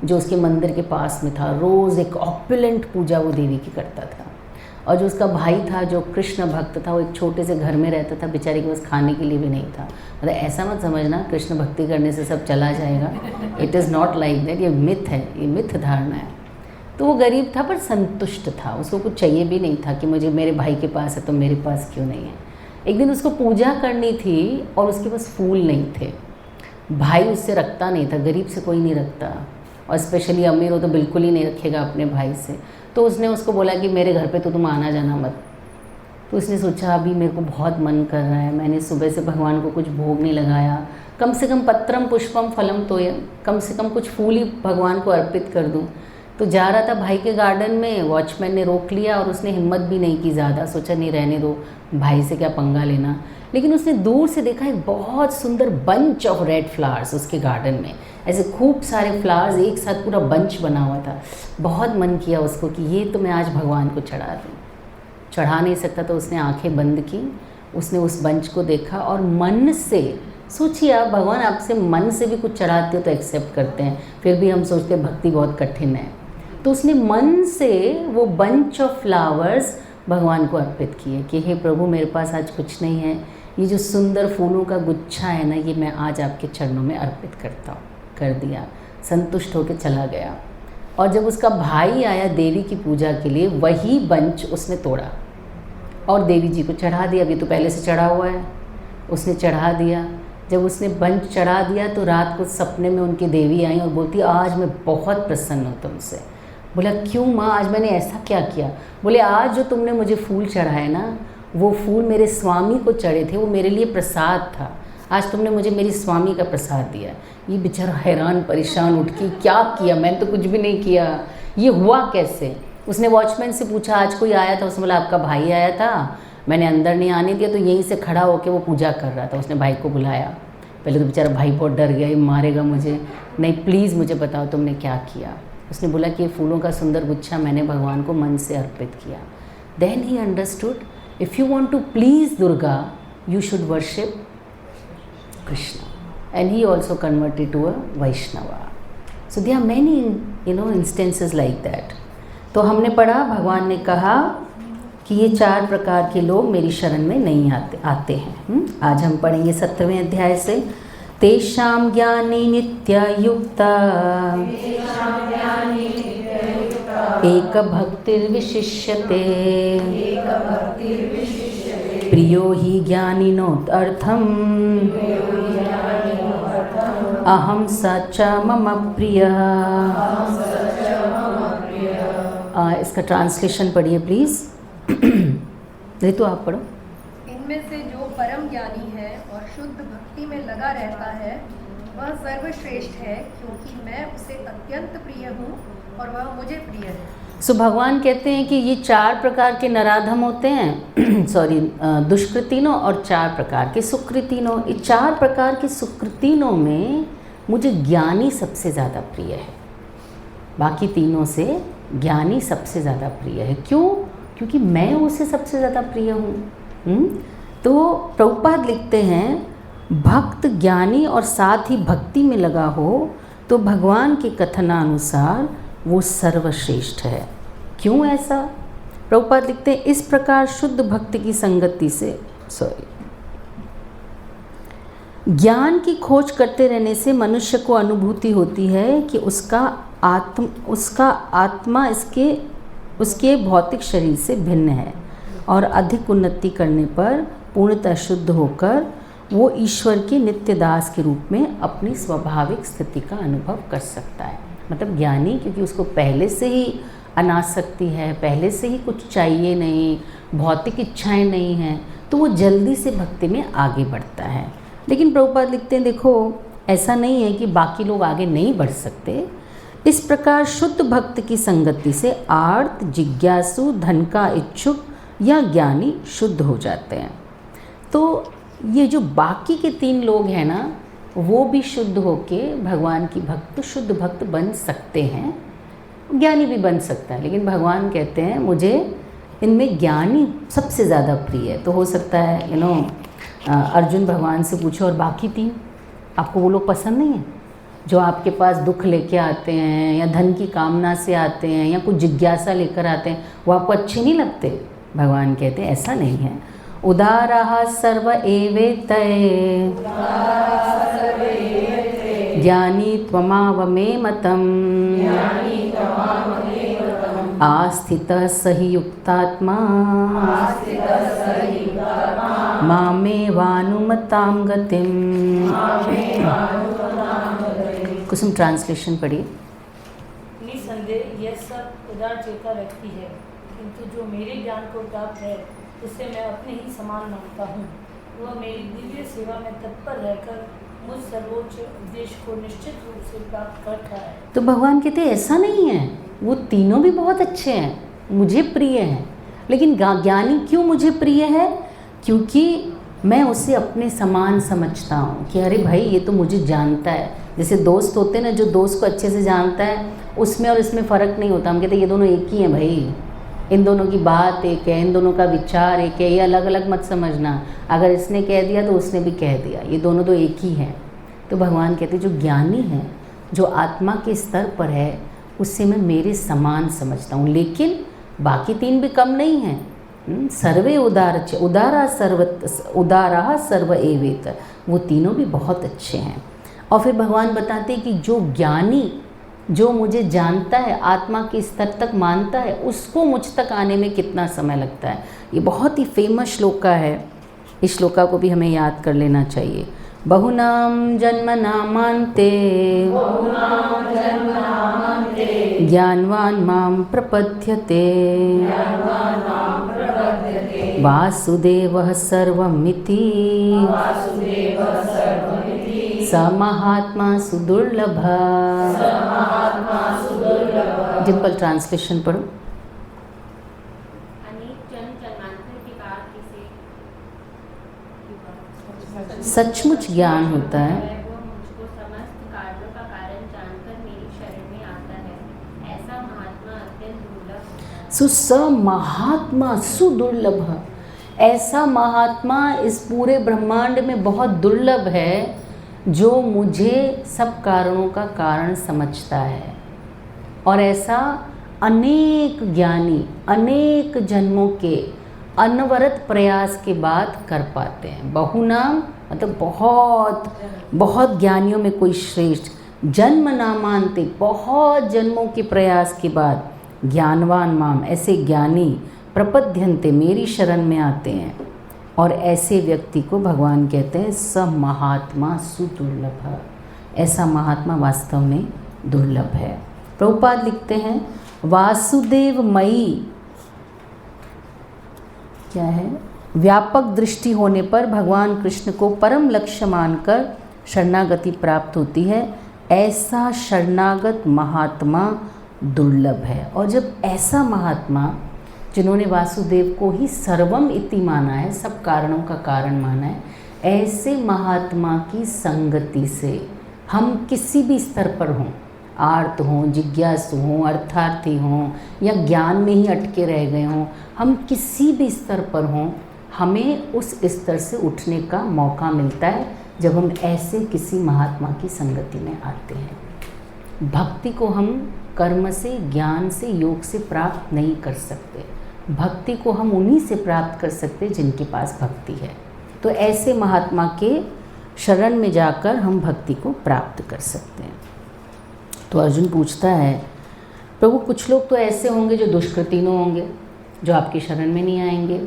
जो उसके मंदिर के पास में था। रोज़ एक ऑपुलेंट पूजा वो देवी की करता था। और जो उसका भाई था, जो कृष्ण भक्त था, वो एक छोटे से घर में रहता था, बेचारे के पास खाने के लिए भी नहीं था। मतलब ऐसा मत समझना कृष्ण भक्ति करने से सब चला जाएगा, it is not like that. ये मिथ है, ये मिथ धारणा है। तो वो गरीब था पर संतुष्ट था, उसको कुछ चाहिए भी नहीं था कि मुझे मेरे भाई के पास है तो मेरे पास क्यों नहीं है। एक दिन उसको पूजा करनी थी और उसके पास फूल नहीं थे। भाई उससे रखता नहीं था, गरीब से कोई नहीं रखता, और स्पेशली अमीर हो तो बिल्कुल ही नहीं रखेगा अपने भाई से। तो उसने उसको बोला कि मेरे घर पे तो तुम आना जाना मत। तो उसने सोचा अभी मेरे को बहुत मन कर रहा है, मैंने सुबह से भगवान को कुछ भोग नहीं लगाया, कम से कम पत्रम पुष्पम फलम तो कम से कम कुछ फूल ही भगवान को अर्पित कर दूँ। तो जा रहा था भाई के गार्डन में, वॉचमैन ने रोक लिया और उसने हिम्मत भी नहीं की ज़्यादा, सोचा नहीं रहने दो, भाई से क्या पंगा लेना। लेकिन उसने दूर से देखा एक बहुत सुंदर बंच ऑफ रेड फ्लावर्स उसके गार्डन में, ऐसे खूब सारे फ्लावर्स एक साथ पूरा बंच बना हुआ था। बहुत मन किया उसको कि ये तो मैं आज भगवान को चढ़ा दूँ। चढ़ा नहीं सकता तो उसने आंखें बंद की, उसने उस बंच को देखा और मन से, सोचिए आप, भगवान आपसे मन से भी कुछ चढ़ाते हो तो एक्सेप्ट करते हैं, फिर भी हम सोचते हैं भक्ति बहुत कठिन है। तो उसने मन से वो बंच ऑफ फ्लावर्स भगवान को अर्पित किए कि हे प्रभु मेरे पास आज कुछ नहीं है, ये जो सुंदर फूलों का गुच्छा है ना, ये मैं आज आपके चरणों में अर्पित करता हूँ। कर दिया, संतुष्ट होकर चला गया। और जब उसका भाई आया देवी की पूजा के लिए, वही बंच उसने तोड़ा और देवी जी को चढ़ा दिया। अभी तो पहले से चढ़ा हुआ है, उसने चढ़ा दिया। जब उसने बंच चढ़ा दिया तो रात को सपने में उनकी देवी आई और बोलती आज मैं बहुत प्रसन्न हूँ तुमसे। बोला क्यों माँ, आज मैंने ऐसा क्या किया? बोले आज जो तुमने मुझे फूल चढ़ाए ना, वो फूल मेरे स्वामी को चढ़े थे, वो मेरे लिए प्रसाद था। आज तुमने मुझे मेरी स्वामी का प्रसाद दिया। ये बेचारा हैरान परेशान उठ के, क्या किया? मैंने तो कुछ भी नहीं किया, ये हुआ कैसे? उसने वॉचमैन से पूछा आज कोई आया था? उसने बोला आपका भाई आया था, मैंने अंदर नहीं आने दिया, तो यहीं से खड़ा होकर वो पूजा कर रहा था। उसने भाई को बुलाया। पहले तो बेचारा भाई बहुत डर गया, ये मारेगा मुझे। नहीं प्लीज़ मुझे बताओ तुमने क्या किया। उसने बोला कि ये फूलों का सुंदर गुच्छा मैंने भगवान को मन से अर्पित किया। Then he understood, if you want to please Durga you should worship Krishna, and he also converted to a Vaishnava. So there are many instances like that. तो हमने पढ़ा, भगवान ने कहा कि ये 4 प्रकार के लोग मेरी शरण में नहीं आते हैं। आज हम पढ़ेंगे 17वें अध्याय से। तेषां ज्ञानी नित्यायुक्ता एक भक्तिर्विशिष्यते प्रियो हि ज्ञानिनोत् अर्थम् अहं स च मम प्रियः। इसका ट्रांसलेशन पढ़िए प्लीज़। रितु आप पढ़ो। इनमें से जो परम ज्ञानी है और शुद्ध भक्ति में लगा रहता है वह सर्वश्रेष्ठ है, क्योंकि मैं उसे अत्यंत प्रिय हूँ और वह मुझे प्रिय है। सो भगवान कहते हैं कि ये 4 प्रकार के नराधम होते हैं सॉरी दुष्कृतिनों और 4 प्रकार के सुकृतिनों। ये 4 प्रकार के सुकृतिनों में मुझे ज्ञानी सबसे ज़्यादा प्रिय है, बाकी तीनों से ज्ञानी सबसे ज़्यादा प्रिय है। क्यों? क्योंकि मैं उसे सबसे ज़्यादा प्रिय हूँ। तो प्रभुपाद लिखते हैं भक्त ज्ञानी और साथ ही भक्ति में लगा हो तो भगवान के कथनानुसार वो सर्वश्रेष्ठ है। क्यों ऐसा? प्रभुपाद लिखते हैं इस प्रकार शुद्ध भक्त की संगति से ज्ञान की खोज करते रहने से मनुष्य को अनुभूति होती है कि उसका आत्मा उसके भौतिक शरीर से भिन्न है और अधिक उन्नति करने पर पूर्णतः शुद्ध होकर वो ईश्वर के नित्य दास के रूप में अपनी स्वाभाविक स्थिति का अनुभव कर सकता है। मतलब ज्ञानी, क्योंकि उसको पहले से ही अनासक्ति है, पहले से ही कुछ चाहिए नहीं, भौतिक इच्छाएं नहीं हैं, तो वो जल्दी से भक्ति में आगे बढ़ता है। लेकिन प्रभुपाद लिखते हैं देखो ऐसा नहीं है कि बाकी लोग आगे नहीं बढ़ सकते। इस प्रकार शुद्ध भक्त की संगति से आर्त, जिज्ञासु, धन का इच्छुक या ज्ञानी शुद्ध हो जाते हैं। तो ये जो बाकी के 3 लोग हैं ना, वो भी शुद्ध होके भगवान की भक्त, शुद्ध भक्त बन सकते हैं, ज्ञानी भी बन सकता है। लेकिन भगवान कहते हैं मुझे इनमें ज्ञानी सबसे ज़्यादा प्रिय है। तो हो सकता है अर्जुन भगवान से पूछे और बाकी 3 आपको वो लोग पसंद नहीं हैं जो आपके पास दुख लेके आते हैं या धन की कामना से आते हैं या कुछ जिज्ञासा लेकर आते हैं, वो आपको अच्छे नहीं लगते? भगवान कहते हैं ऐसा नहीं है। उदारः सर्व एवेतये ज्ञानी त्वमावमे मतम् आस्थितः सहि युक्तात्मा मामेवानुमतां गतिम्। कुसुम ट्रांसलेशन पढ़िए। निसंदेह यह सब उदार चेता व्यक्ति है, किंतु जो मेरे ज्ञान को प्राप्त है उसे मैं अपने ही समान मानता हूँ। वह मेरी दिव्य सेवा में तत्पर रहकर मुझ सर्वोच्च उद्देश्य को निश्चित रूप से प्राप्त करता है। तो भगवान कहते हैं ऐसा नहीं है, वो तीनों भी बहुत अच्छे हैं, मुझे प्रिय हैं। लेकिन ज्ञानी क्यों मुझे प्रिय है? क्योंकि मैं उसे अपने समान समझता हूँ कि अरे भाई ये तो मुझे जानता है। जैसे दोस्त होते हैं ना, जो दोस्त को अच्छे से जानता है उसमें और इसमें फ़र्क नहीं होता। हम कहते हैं ये दोनों एक ही हैं भाई, इन दोनों की बात एक है, इन दोनों का विचार एक है, ये अलग अलग मत समझना। अगर इसने कह दिया तो उसने भी कह दिया, ये दोनों तो एक ही हैं। तो भगवान कहते हैं जो ज्ञानी है, जो आत्मा के स्तर पर है, उससे मैं मेरे समान समझता हूँ। लेकिन बाकी 3 भी कम नहीं हैं। सर्वे उदारा सर्व एवेत, वो तीनों भी बहुत अच्छे हैं। और फिर भगवान बताते हैं कि जो ज्ञानी, जो मुझे जानता है, आत्मा के स्तर तक मानता है, उसको मुझ तक आने में कितना समय लगता है। ये बहुत ही फेमस श्लोका है, इस श्लोका को भी हमें याद कर लेना चाहिए। बहुनाम जन्मनामान्ते ज्ञानवान माम प्रपद्यते वासुदेवः सर्वमिति स महात्मा सुदुर्लभ। डिम्पल ट्रांसलेशन पढ़ो। सचमुच ज्ञान होता है, वो मुझको समस्त कार्यों का कारण जानकर मेरी शरण में आता है। ऐसा महात्मा अत्यंत दुर्लभ होता है। स महात्मा सुदुर्लभ, ऐसा महात्मा इस पूरे ब्रह्मांड में बहुत दुर्लभ है जो मुझे सब कारणों का कारण समझता है। और ऐसा अनेक ज्ञानी अनेक जन्मों के अनवरत प्रयास के बाद कर पाते हैं। बहुनाम मतलब बहुत बहुत ज्ञानियों में कोई श्रेष्ठ, जन्म नामांते बहुत जन्मों के प्रयास के बाद, ज्ञानवान माम ऐसे ज्ञानी प्रपद्यन्ते मेरी शरण में आते हैं। और ऐसे व्यक्ति को भगवान कहते हैं स महात्मा सुदुर्लभ, ऐसा महात्मा वास्तव में दुर्लभ है। प्रभुपाद लिखते हैं वासुदेव मई क्या है, व्यापक दृष्टि होने पर भगवान कृष्ण को परम लक्ष्य मानकर शरणागति प्राप्त होती है। ऐसा शरणागत महात्मा दुर्लभ है। और जब ऐसा महात्मा जिन्होंने वासुदेव को ही सर्वम इति माना है, सब कारणों का कारण माना है, ऐसे महात्मा की संगति से हम किसी भी स्तर पर हों, आर्त हों, जिज्ञासु हों, अर्थार्थी हों या ज्ञान में ही अटके रह गए हों, हम किसी भी स्तर पर हों, हमें उस स्तर से उठने का मौका मिलता है जब हम ऐसे किसी महात्मा की संगति में आते हैं। भक्ति को हम कर्म से, ज्ञान से, योग से प्राप्त नहीं कर सकते। भक्ति को हम उन्हीं से प्राप्त कर सकते जिनके पास भक्ति है। तो ऐसे महात्मा के शरण में जाकर हम भक्ति को प्राप्त कर सकते हैं। तो अर्जुन पूछता है, प्रभु कुछ लोग तो ऐसे होंगे जो दुष्कृतिनो होंगे, जो आपकी शरण में नहीं आएंगे,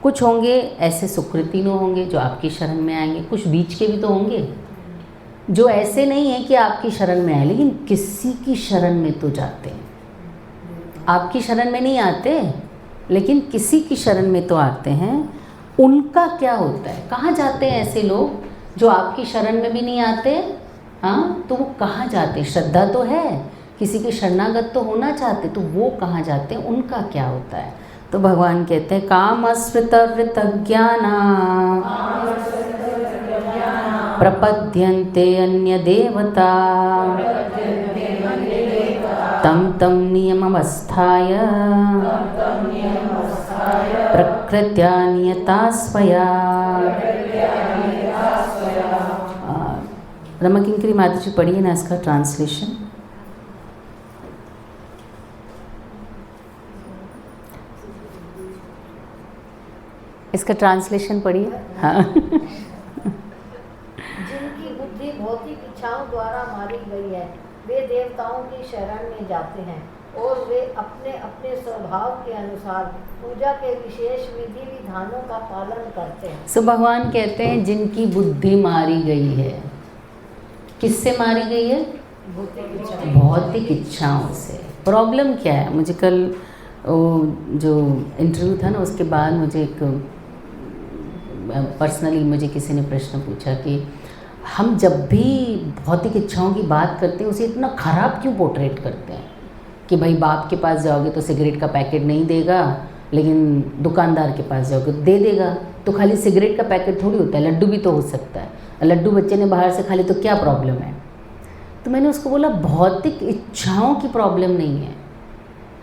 कुछ होंगे ऐसे सुकृतिनो होंगे जो आपकी शरण में आएंगे, कुछ बीच के भी तो होंगे जो ऐसे नहीं है कि आपकी शरण में आए लेकिन किसी की शरण में तो जाते हैं। आपकी शरण में नहीं आते लेकिन किसी की शरण में तो आते हैं। उनका क्या होता है, कहाँ जाते हैं ऐसे लोग जो आपकी शरण में भी नहीं आते? हाँ, तो वो कहाँ जाते? श्रद्धा तो है, किसी के शरणागत तो होना चाहते, तो वो कहाँ जाते हैं, उनका क्या होता है? तो भगवान कहते हैं कामस्मृतज्ञाना प्रपद्यन्ते अन्य देवता तम तम नियमवस्थाय प्रकृत्या नियता स्वया। रमाकिंकरी माता जी पढ़िए ना इसका ट्रांसलेशन। इसका ट्रांसलेशन पढ़िए। हाँ। जिनकी बुद्धि भौतिक इच्छाओं द्वारा मारी गई है वे देवताओं की शरण में जाते हैं और वे अपने अपने स्वभाव के अनुसार पूजा के विशेष विधि विधानों का पालन करते हैं। सो भगवान कहते हैं जिनकी बुद्धि मारी गई है, किससे मारी गई है? भौतिक इच्छाओं से। प्रॉब्लम क्या है? मुझे कल जो इंटरव्यू था ना उसके बाद मुझे एक पर्सनली मुझे किसी ने प्रश्न पूछा कि हम जब भी भौतिक इच्छाओं की बात करते हैं उसे इतना ख़राब क्यों पोर्ट्रेट करते हैं कि भाई बाप के पास जाओगे तो सिगरेट का पैकेट नहीं देगा लेकिन दुकानदार के पास जाओगे तो दे देगा। तो खाली सिगरेट का पैकेट थोड़ी होता है, लड्डू भी तो हो सकता है। लड्डू बच्चे ने बाहर से खा ली तो क्या प्रॉब्लम है? तो मैंने उसको बोला भौतिक इच्छाओं की प्रॉब्लम नहीं है,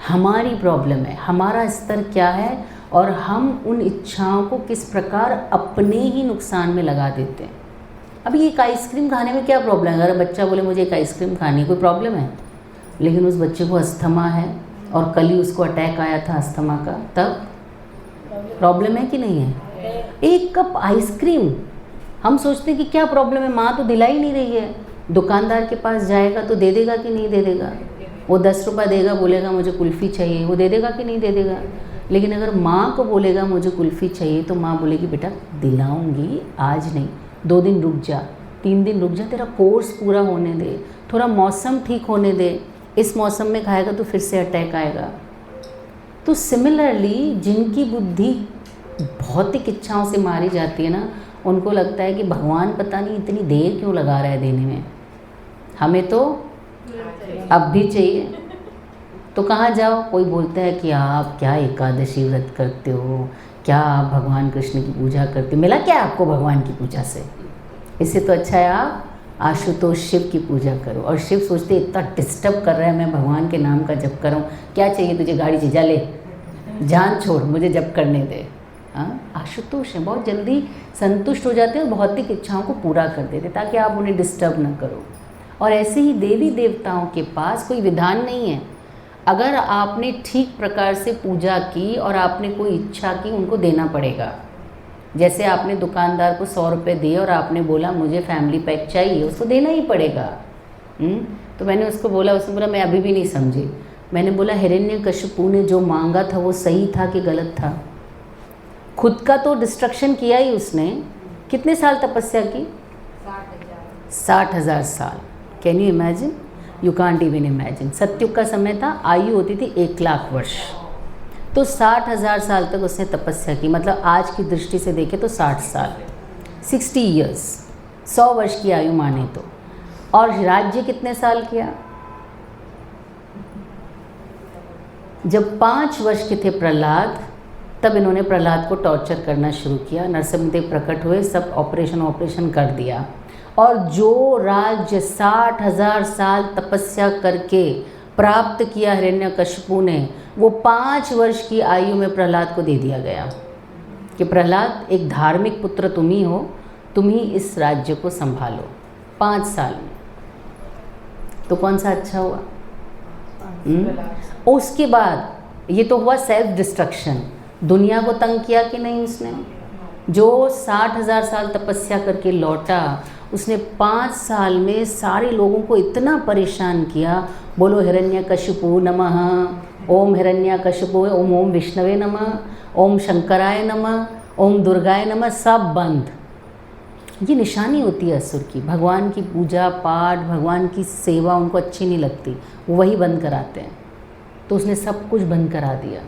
हमारी प्रॉब्लम है। हमारा स्तर क्या है और हम उन इच्छाओं को किस प्रकार अपने ही नुकसान में लगा देते हैं। अभी एक आइसक्रीम खाने में क्या प्रॉब्लम है? अगर बच्चा बोले मुझे एक आइसक्रीम खानी, कोई प्रॉब्लम है? लेकिन उस बच्चे को अस्थमा है और कल ही उसको अटैक आया था अस्थमा का, तब प्रॉब्लम है कि नहीं है? एक कप आइसक्रीम हम सोचते हैं कि क्या प्रॉब्लम है, माँ तो दिला ही नहीं रही है। दुकानदार के पास जाएगा तो दे देगा कि नहीं दे देगा? वो 10 रुपये देगा, बोलेगा मुझे कुल्फ़ी चाहिए, वो दे देगा कि नहीं दे देगा? लेकिन अगर माँ को बोलेगा मुझे कुल्फ़ी चाहिए तो माँ बोलेगी बेटा दिलाऊंगी, आज नहीं, 2 दिन रुक जा, 3 दिन रुक जा, तेरा कोर्स पूरा होने दे, थोड़ा मौसम ठीक होने दे, इस मौसम में खाएगा तो फिर से अटैक आएगा। तो सिमिलरली जिनकी बुद्धि भौतिक इच्छाओं से मारी जाती है ना, उनको लगता है कि भगवान पता नहीं इतनी देर क्यों लगा रहा है देने में, हमें तो अब भी चाहिए। तो कहाँ जाओ? कोई बोलता है कि आप क्या एकादशी व्रत करते हो, क्या आप भगवान कृष्ण की पूजा करते हो, मिला क्या आपको भगवान की पूजा से? इससे तो अच्छा है आप आशुतोष शिव की पूजा करो। और शिव सोचते इतना डिस्टर्ब कर रहा है, मैं भगवान के नाम का जप कर रहा हूँ, क्या चाहिए तुझे? गाड़ी चीजा ले, जान छोड़, मुझे जप करने दे। हाँ, आशुतोष है, बहुत जल्दी संतुष्ट हो जाते हैं और भौतिक इच्छाओं को पूरा कर देते ताकि आप उन्हें डिस्टर्ब ना करो। और ऐसे ही देवी देवताओं के पास कोई विधान नहीं है। अगर आपने ठीक प्रकार से पूजा की और आपने कोई इच्छा की, उनको देना पड़ेगा। जैसे आपने दुकानदार को 100 रुपये दिए और आपने बोला मुझे फैमिली पैक चाहिए, उसको देना ही पड़ेगा। तो मैंने उसको बोला, उसने बोला मैं अभी भी नहीं समझी। मैंने बोला हिरण्यकशिपु ने जो मांगा था वो सही था कि गलत था? खुद का तो डिस्ट्रक्शन किया ही उसने। कितने साल तपस्या की? 60,000 साल। Can you imagine? You can't even imagine. सतयुग का समय था, आयु होती थी 1 लाख वर्ष, तो 60,000 साल तक उसने तपस्या की। मतलब आज की दृष्टि से देखें तो 60 साल, 60 ईयर्स, 100 वर्ष की आयु माने तो। और राज्य कितने साल किया? जब 5 वर्ष के थे प्रहलाद, तब इन्होंने प्रहलाद को टॉर्चर करना शुरू किया। नरसिम्हदेव प्रकट हुए, सब ऑपरेशन कर दिया, और जो राज्य 60,000 साल तपस्या करके प्राप्त किया हिरण्यकशिपु ने, वो 5 वर्ष की आयु में प्रहलाद को दे दिया गया कि प्रहलाद, एक धार्मिक पुत्र तुम ही हो, तुम ही इस राज्य को संभालो 5 साल में। तो कौन सा अच्छा हुआ? उसके बाद ये तो हुआ सेल्फ डिस्ट्रक्शन। दुनिया को तंग किया कि नहीं उसने? जो 60,000 साल तपस्या करके लौटा, उसने 5 साल में सारे लोगों को इतना परेशान किया। बोलो हिरण्यकशिपु नमः, ओम हिरण्यकशिपु, ओम ओम विष्णवे नमः, ओम शंकराय नमः, ओम दुर्गाय नमः, सब बंद। ये निशानी होती है असुर की। भगवान की पूजा पाठ, भगवान की सेवा उनको अच्छी नहीं लगती, वो वही बंद कराते हैं। तो उसने सब कुछ बंद करा दिया।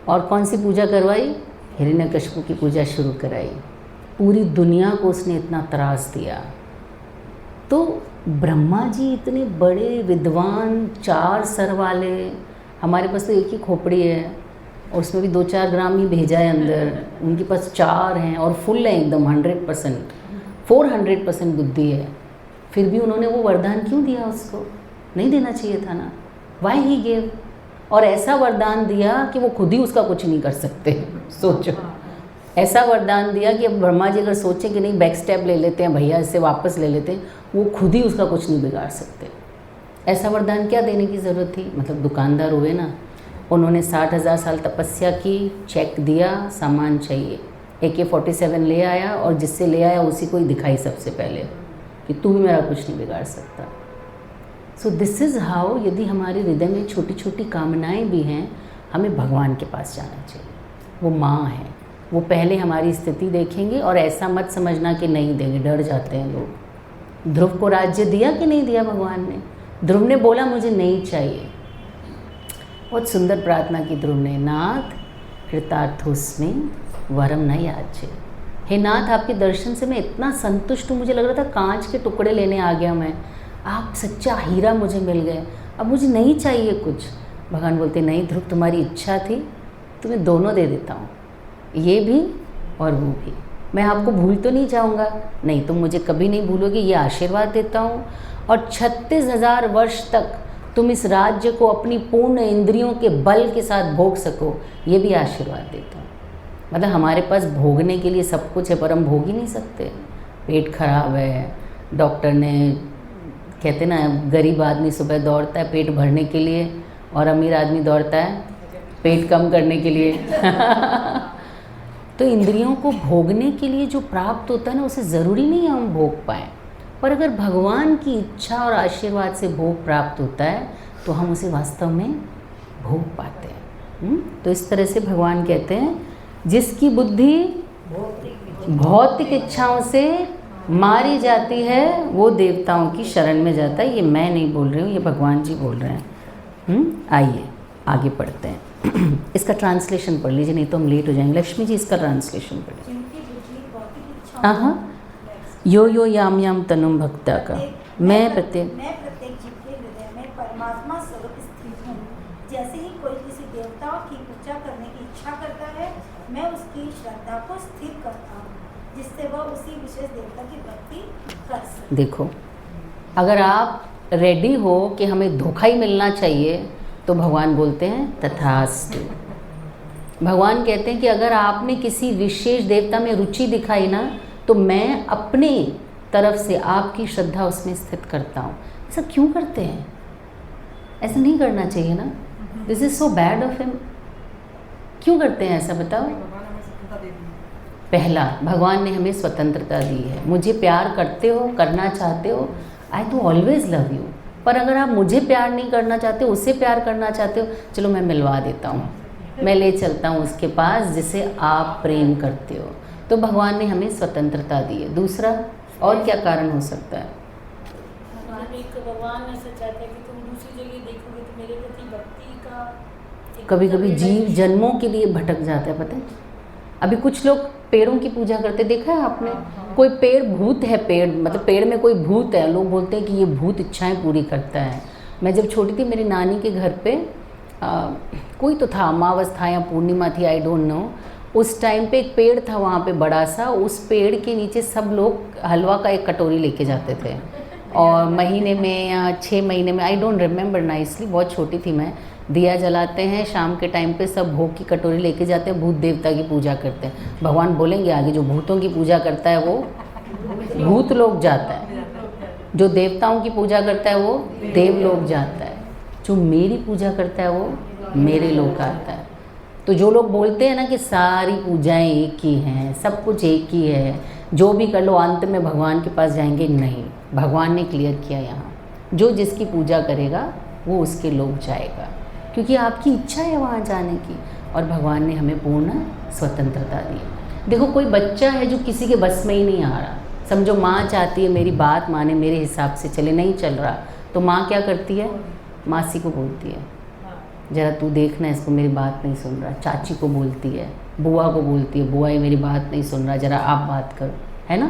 और कौन सी पूजा करवाई? हिरण्यकशिपु की पूजा शुरू कराई। पूरी दुनिया को उसने इतना त्रास दिया। तो ब्रह्मा जी इतने बड़े विद्वान, 4 सर वाले, हमारे पास तो एक ही खोपड़ी है और उसमें भी 2-4 ग्राम ही भेजा है अंदर, उनके पास 4 हैं और फुल है एकदम 100%, 400% बुद्धि है। फिर भी उन्होंने वो वरदान क्यों दिया? उसको नहीं देना चाहिए था ना। Why he gave? और ऐसा वरदान दिया कि वो खुद ही उसका कुछ नहीं कर सकते। सोचो, ऐसा वरदान दिया कि अब ब्रह्मा जी अगर सोचें कि नहीं बैक स्टेप ले लेते हैं भैया, इससे वापस ले लेते हैं, वो खुद ही उसका कुछ नहीं बिगाड़ सकते। ऐसा वरदान क्या देने की ज़रूरत थी? मतलब दुकानदार हुए ना, उन्होंने 60,000 साल तपस्या की, चेक दिया, सामान चाहिए, AK-47 ले आया और जिससे ले आया उसी को ही दिखाई सबसे पहले कि तू भी मेरा कुछ नहीं बिगाड़ सकता। सो दिस इज़ हाउ, यदि हमारे हृदय में छोटी छोटी कामनाएं भी हैं, हमें भगवान के पास जाना चाहिए। वो माँ है, वो पहले हमारी स्थिति देखेंगे और ऐसा मत समझना कि नहीं देंगे, डर जाते हैं लोग। ध्रुव को राज्य दिया कि नहीं दिया भगवान ने? ध्रुव ने बोला मुझे नहीं चाहिए। बहुत सुंदर प्रार्थना की ध्रुव ने, नाथ कृतार्थोस्मि वरम न याचे। हे नाथ, आपके दर्शन से मैं इतना संतुष्ट हूँ, मुझे लग रहा था कांच के टुकड़े लेने आ गया मैं, आप सच्चा हीरा मुझे मिल गए, अब मुझे नहीं चाहिए कुछ। भगवान बोलते नहीं ध्रुव, तुम्हारी इच्छा थी, तुम्हें दोनों दे देता हूँ, ये भी और वो भी। मैं आपको भूल तो नहीं जाऊँगा, नहीं तुम मुझे कभी नहीं भूलोगे, ये आशीर्वाद देता हूँ। और 36,000 वर्ष तक तुम इस राज्य को अपनी पूर्ण इंद्रियों के बल के साथ भोग सको, ये भी आशीर्वाद देता हूँ। मतलब हमारे पास भोगने के लिए सब कुछ है, पर हम भोग ही नहीं सकते। पेट खराब है, डॉक्टर ने, कहते ना गरीब आदमी सुबह दौड़ता है पेट भरने के लिए और अमीर आदमी दौड़ता है पेट कम करने के लिए। तो इंद्रियों को भोगने के लिए जो प्राप्त होता है ना, उसे ज़रूरी नहीं है हम भोग पाएँ, पर अगर भगवान की इच्छा और आशीर्वाद से भोग प्राप्त होता है तो हम उसे वास्तव में भोग पाते हैं। तो इस तरह से भगवान कहते हैं जिसकी बुद्धि भौतिक इच्छाओं से मारी जाती है वो देवताओं की शरण में जाता है। ये मैं नहीं बोल रही हूँ, ये भगवान जी बोल रहे हैं। आइए आगे पढ़ते हैं। इसका ट्रांसलेशन पढ़ लीजिए, नहीं तो हम लेट हो जाएंगे। लक्ष्मी जी इसका ट्रांसलेशन पढ़िए। हाँ, यो यो याम याम तनुम भक्ता का मैं प्रत्येक जीव के हृदय में परमात्मा स्वरूप स्थित हूँ। जैसे ही कोई किसी देवता की पूजा करने की इच्छा करता है, मैं उसकी श्रद्धा को स्थिर करता हूँ, जिससे वह उसी विशेष देवता की भक्ति कर सके। देखो, अगर आप रेडी हो कि हमें धोखा ही मिलना चाहिए तो भगवान बोलते हैं तथास्तु। भगवान कहते हैं कि अगर आपने किसी विशेष देवता में रुचि दिखाई ना, तो मैं अपनी तरफ से आपकी श्रद्धा उसमें स्थित करता हूँ। ऐसा क्यों करते हैं? ऐसा नहीं करना चाहिए ना। This is so bad of him. क्यों करते हैं ऐसा, बताओ? पहला, भगवान ने हमें स्वतंत्रता दी है। मुझे प्यार करते हो, करना चाहते हो, आई तो ऑलवेज लव यू। पर अगर आप मुझे प्यार नहीं करना चाहते हो, उससे प्यार करना चाहते हो, चलो मैं मिलवा देता हूँ, मैं ले चलता हूँ उसके पास जिसे आप प्रेम करते हो। तो भगवान ने हमें स्वतंत्रता दी है। दूसरा, और क्या कारण हो सकता है? भगवान ऐसा चाहता है कि तुम दूसरी जगह देखोगे तो मेरे प्रति भक्ति का कभी कभी जीव जन्मों के लिए भटक जाता है, पता है? अभी कुछ लोग पेड़ों की पूजा करते, देखा है आपने? कोई पेड़ भूत है, पेड़ मतलब पेड़ में कोई भूत है, लोग बोलते हैं कि ये भूत इच्छाएं पूरी करता है। मैं जब छोटी थी, मेरी नानी के घर पे कोई तो था, अमावस था या पूर्णिमा थी, आई डोंट नो। उस टाइम पे एक पेड़ था वहाँ पे बड़ा सा, उस पेड़ के नीचे सब लोग हलवा का एक कटोरी लेके जाते थे, और महीने में या 6 महीने में, आई डोंट रिमेंबर नाइसली, बहुत छोटी थी मैं, दिया जलाते हैं शाम के टाइम पे, सब भोग की कटोरी लेके जाते हैं, भूत देवता की पूजा करते हैं। भगवान बोलेंगे आगे, जो भूतों की पूजा करता है वो भूत लोग जाता है, जो देवताओं की पूजा करता है वो देव लोग जाता है, जो मेरी पूजा करता है वो मेरे लोग आता है। तो जो लोग बोलते हैं ना कि सारी पूजाएं एक ही हैं, सब कुछ एक ही है, जो भी कर लो अंत में भगवान के पास जाएंगे, नहीं, भगवान ने क्लियर किया यहाँ, जो जिसकी पूजा करेगा वो उसके लोग जाएगा, क्योंकि आपकी इच्छा है वहाँ जाने की, और भगवान ने हमें पूर्ण स्वतंत्रता दी। देखो कोई बच्चा है जो किसी के बस में ही नहीं आ रहा, समझो माँ चाहती है मेरी बात माने, मेरे हिसाब से चले, नहीं चल रहा, तो माँ क्या करती है, मासी को बोलती है ज़रा तू देखना इसको, मेरी बात नहीं सुन रहा। चाची को बोलती है, बुआ को बोलती है, बुआ ये मेरी बात नहीं सुन रहा, ज़रा आप बात करो, है ना,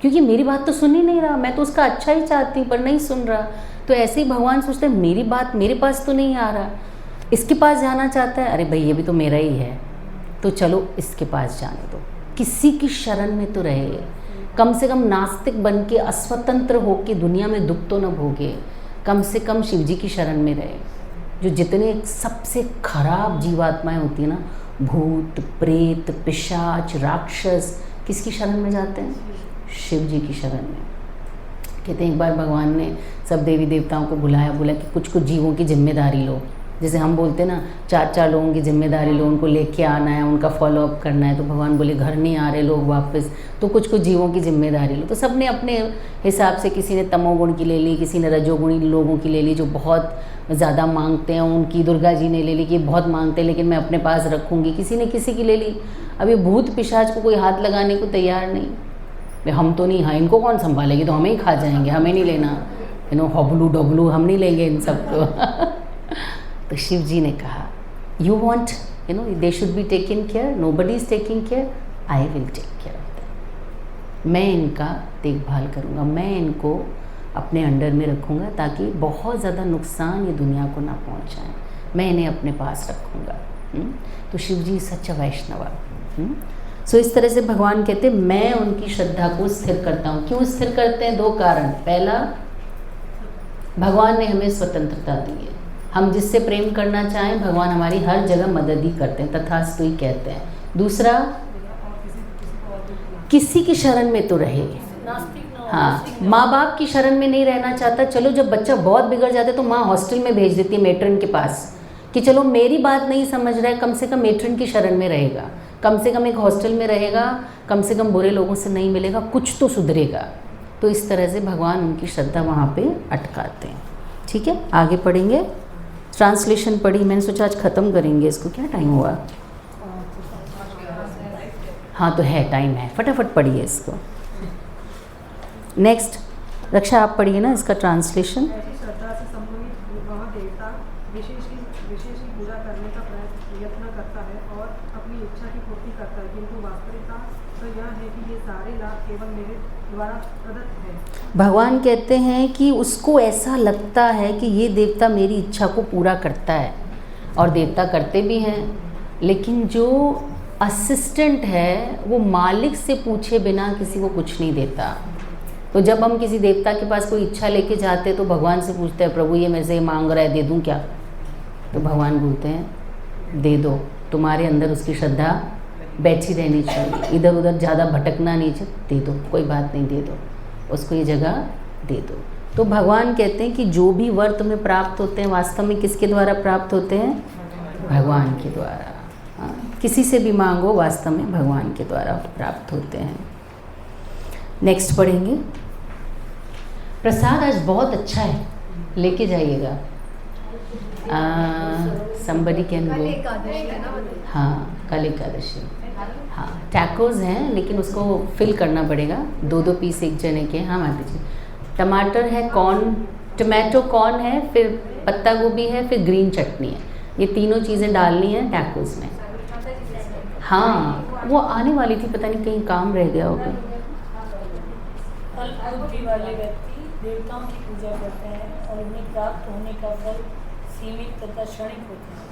क्योंकि मेरी बात तो सुन ही नहीं रहा, मैं तो उसका अच्छा ही चाहती हूँ पर नहीं सुन रहा। तो ऐसे ही भगवान सोचते हैं मेरी बात मेरे पास तो नहीं आ रहा, इसके पास जाना चाहता है, अरे भाई ये भी तो मेरा ही है, तो चलो इसके पास जाने दो, किसी की शरण में तो रहे, कम से कम नास्तिक बन के अस्वतंत्र होके दुनिया में दुख तो न भोगे, कम से कम शिव जी की शरण में रहे। जो जितने सबसे खराब जीवात्माएं होती हैं ना, भूत प्रेत पिशाच राक्षस, किसकी शरण में जाते हैं, शिव जी की शरण में। कहते हैं एक बार भगवान ने सब देवी देवताओं को बुलाया, बोला कि कुछ कुछ जीवों की जिम्मेदारी लो, जैसे हम बोलते हैं ना 4 लोगों की जिम्मेदारी लो, उनको लेके आना है, उनका फॉलोअप करना है। तो भगवान बोले घर नहीं आ रहे लोग वापस, तो कुछ कुछ जीवों की जिम्मेदारी लो। तो सब ने अपने हिसाब से, किसी ने तमोगुण की ले ली, किसी ने रजोगुणी लोगों की ले ली जो बहुत ज़्यादा मांगते हैं, उनकी दुर्गा जी ने ले ली कि बहुत मांगते हैं लेकिन मैं अपने पास रखूँगी, किसी ने किसी की ले ली। अभी भूत पिशाच को कोई हाथ लगाने को तैयार नहीं, हम तो नहीं, हाँ इनको कौन संभालेगी, तो हमें ही खा जाएंगे, हमें नहीं लेना, हबलू डबलू हम नहीं लेंगे इन सबको। तो शिव जी ने कहा you want they should be taken care, nobody is taking care, I will take care of them. मैं इनका देखभाल करूँगा, मैं इनको अपने अंडर में रखूँगा ताकि बहुत ज़्यादा नुकसान ये दुनिया को ना पहुँचाएं, मैं इन्हें अपने पास रखूँगा। तो शिव जी सच्चा वैष्णव। सो इस तरह से भगवान कहते मैं उनकी श्रद्धा को स्थिर करता हूँ। क्यों स्थिर करते हैं? 2 कारण। पहला, भगवान ने हमें स्वतंत्रता दी है, हम जिससे प्रेम करना चाहें भगवान हमारी हर जगह मदद ही करते हैं, तथास्तु ही कहते हैं। दूसरा, किसी की शरण में तो रहे, हाँ, माँ बाप की शरण में नहीं रहना चाहता। चलो जब बच्चा बहुत बिगड़ जाता है तो माँ हॉस्टल में भेज देती है मेट्रन के पास कि चलो मेरी बात नहीं समझ रहा है, कम से कम मेट्रन की शरण में रहेगा, कम से कम एक हॉस्टल में रहेगा, कम से कम बुरे लोगों से नहीं मिलेगा, कुछ तो सुधरेगा। तो इस तरह से भगवान उनकी श्रद्धा वहाँ पे अटकाते हैं। ठीक है, आगे पढ़ेंगे। ट्रांसलेशन पढ़ी, मैंने सोचा आज ख़त्म करेंगे इसको। क्या टाइम हुआ? हाँ तो है, टाइम है, फटाफट पढ़िए इसको। नेक्स्ट, रक्षा आप पढ़िए ना इसका ट्रांसलेशन। ऐसी श्रद्धा से संबंधित वह देवता विशेष ही पूजा करने का प्रयत्न करता है और अपनी इच्छा की पूर्ति करता है, किंतु वास्तविकता तो यह है कि ये सारे लाभ केवल मेरे द्वारा प्रदत्त है। भगवान कहते हैं कि उसको ऐसा लगता है कि ये देवता मेरी इच्छा को पूरा करता है, और देवता करते भी हैं, लेकिन जो असिस्टेंट है वो मालिक से पूछे बिना किसी को कुछ नहीं देता। तो जब हम किसी देवता के पास कोई इच्छा लेके जाते हैं तो भगवान से पूछते हैं प्रभु ये मेरे से मांग रहा है, दे दूं क्या? तो भगवान बोलते हैं दे दो, तुम्हारे अंदर उसकी श्रद्धा बैठी रहनी चाहिए, इधर उधर ज़्यादा भटकना नहीं चाहिए, दे दो, कोई बात नहीं, दे दो उसको, ये जगह दे दो। तो भगवान कहते हैं कि जो भी वर तुम्हें प्राप्त होते हैं वास्तव में किसके द्वारा प्राप्त होते हैं? भगवान के द्वारा। हाँ, किसी से भी मांगो, वास्तव में भगवान के द्वारा प्राप्त होते हैं। नेक्स्ट पढ़ेंगे। प्रसाद आज बहुत अच्छा है, लेके जाइएगा। somebody can go। हाँ, कल एकादशी। हाँ, टैकोज हैं लेकिन उसको फिल करना पड़ेगा, 2-2 पीस एक जने के। हाँ माता जी, टमाटर है, कॉर्न, टमाटो कॉर्न है, फिर पत्ता गोभी है, फिर ग्रीन चटनी है, ये तीनों चीज़ें डालनी है टैकोज में। हाँ, वो आने वाली थी, पता नहीं कहीं काम रह गया होगा। अल्प बुद्धि वाले व्यक्ति देवताओं की पूजा करते हैं और उन्हें प्राप्त होने का फल सीमित तथा क्षणिक होते हैं।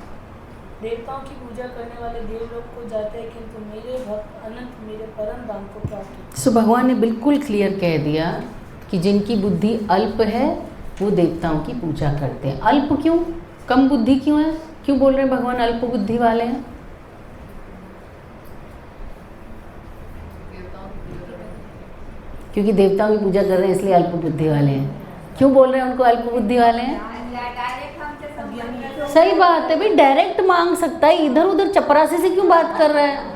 देवताओं की पूजा करने वाले देवलोक को जाते हैं, किंतु मेरे भक्त अनंत मेरे परम धाम को प्राप्त होते हैं। सो भगवान ने बिल्कुल क्लियर कह दिया कि जिनकी बुद्धि अल्प है वो देवताओं की पूजा करते हैं। अल्प क्यों, कम बुद्धि क्यों है, क्यों बोल रहे हैं भगवान अल्प बुद्धि वाले हैं? क्योंकि देवताओं की पूजा कर रहे हैं इसलिए अल्प बुद्धि वाले हैं। क्यों बोल रहे हैं उनको अल्प बुद्धि वाले हैं? सही बात है भाई, डायरेक्ट मांग सकता है, इधर उधर चपरासी से क्यों बात कर रहा है?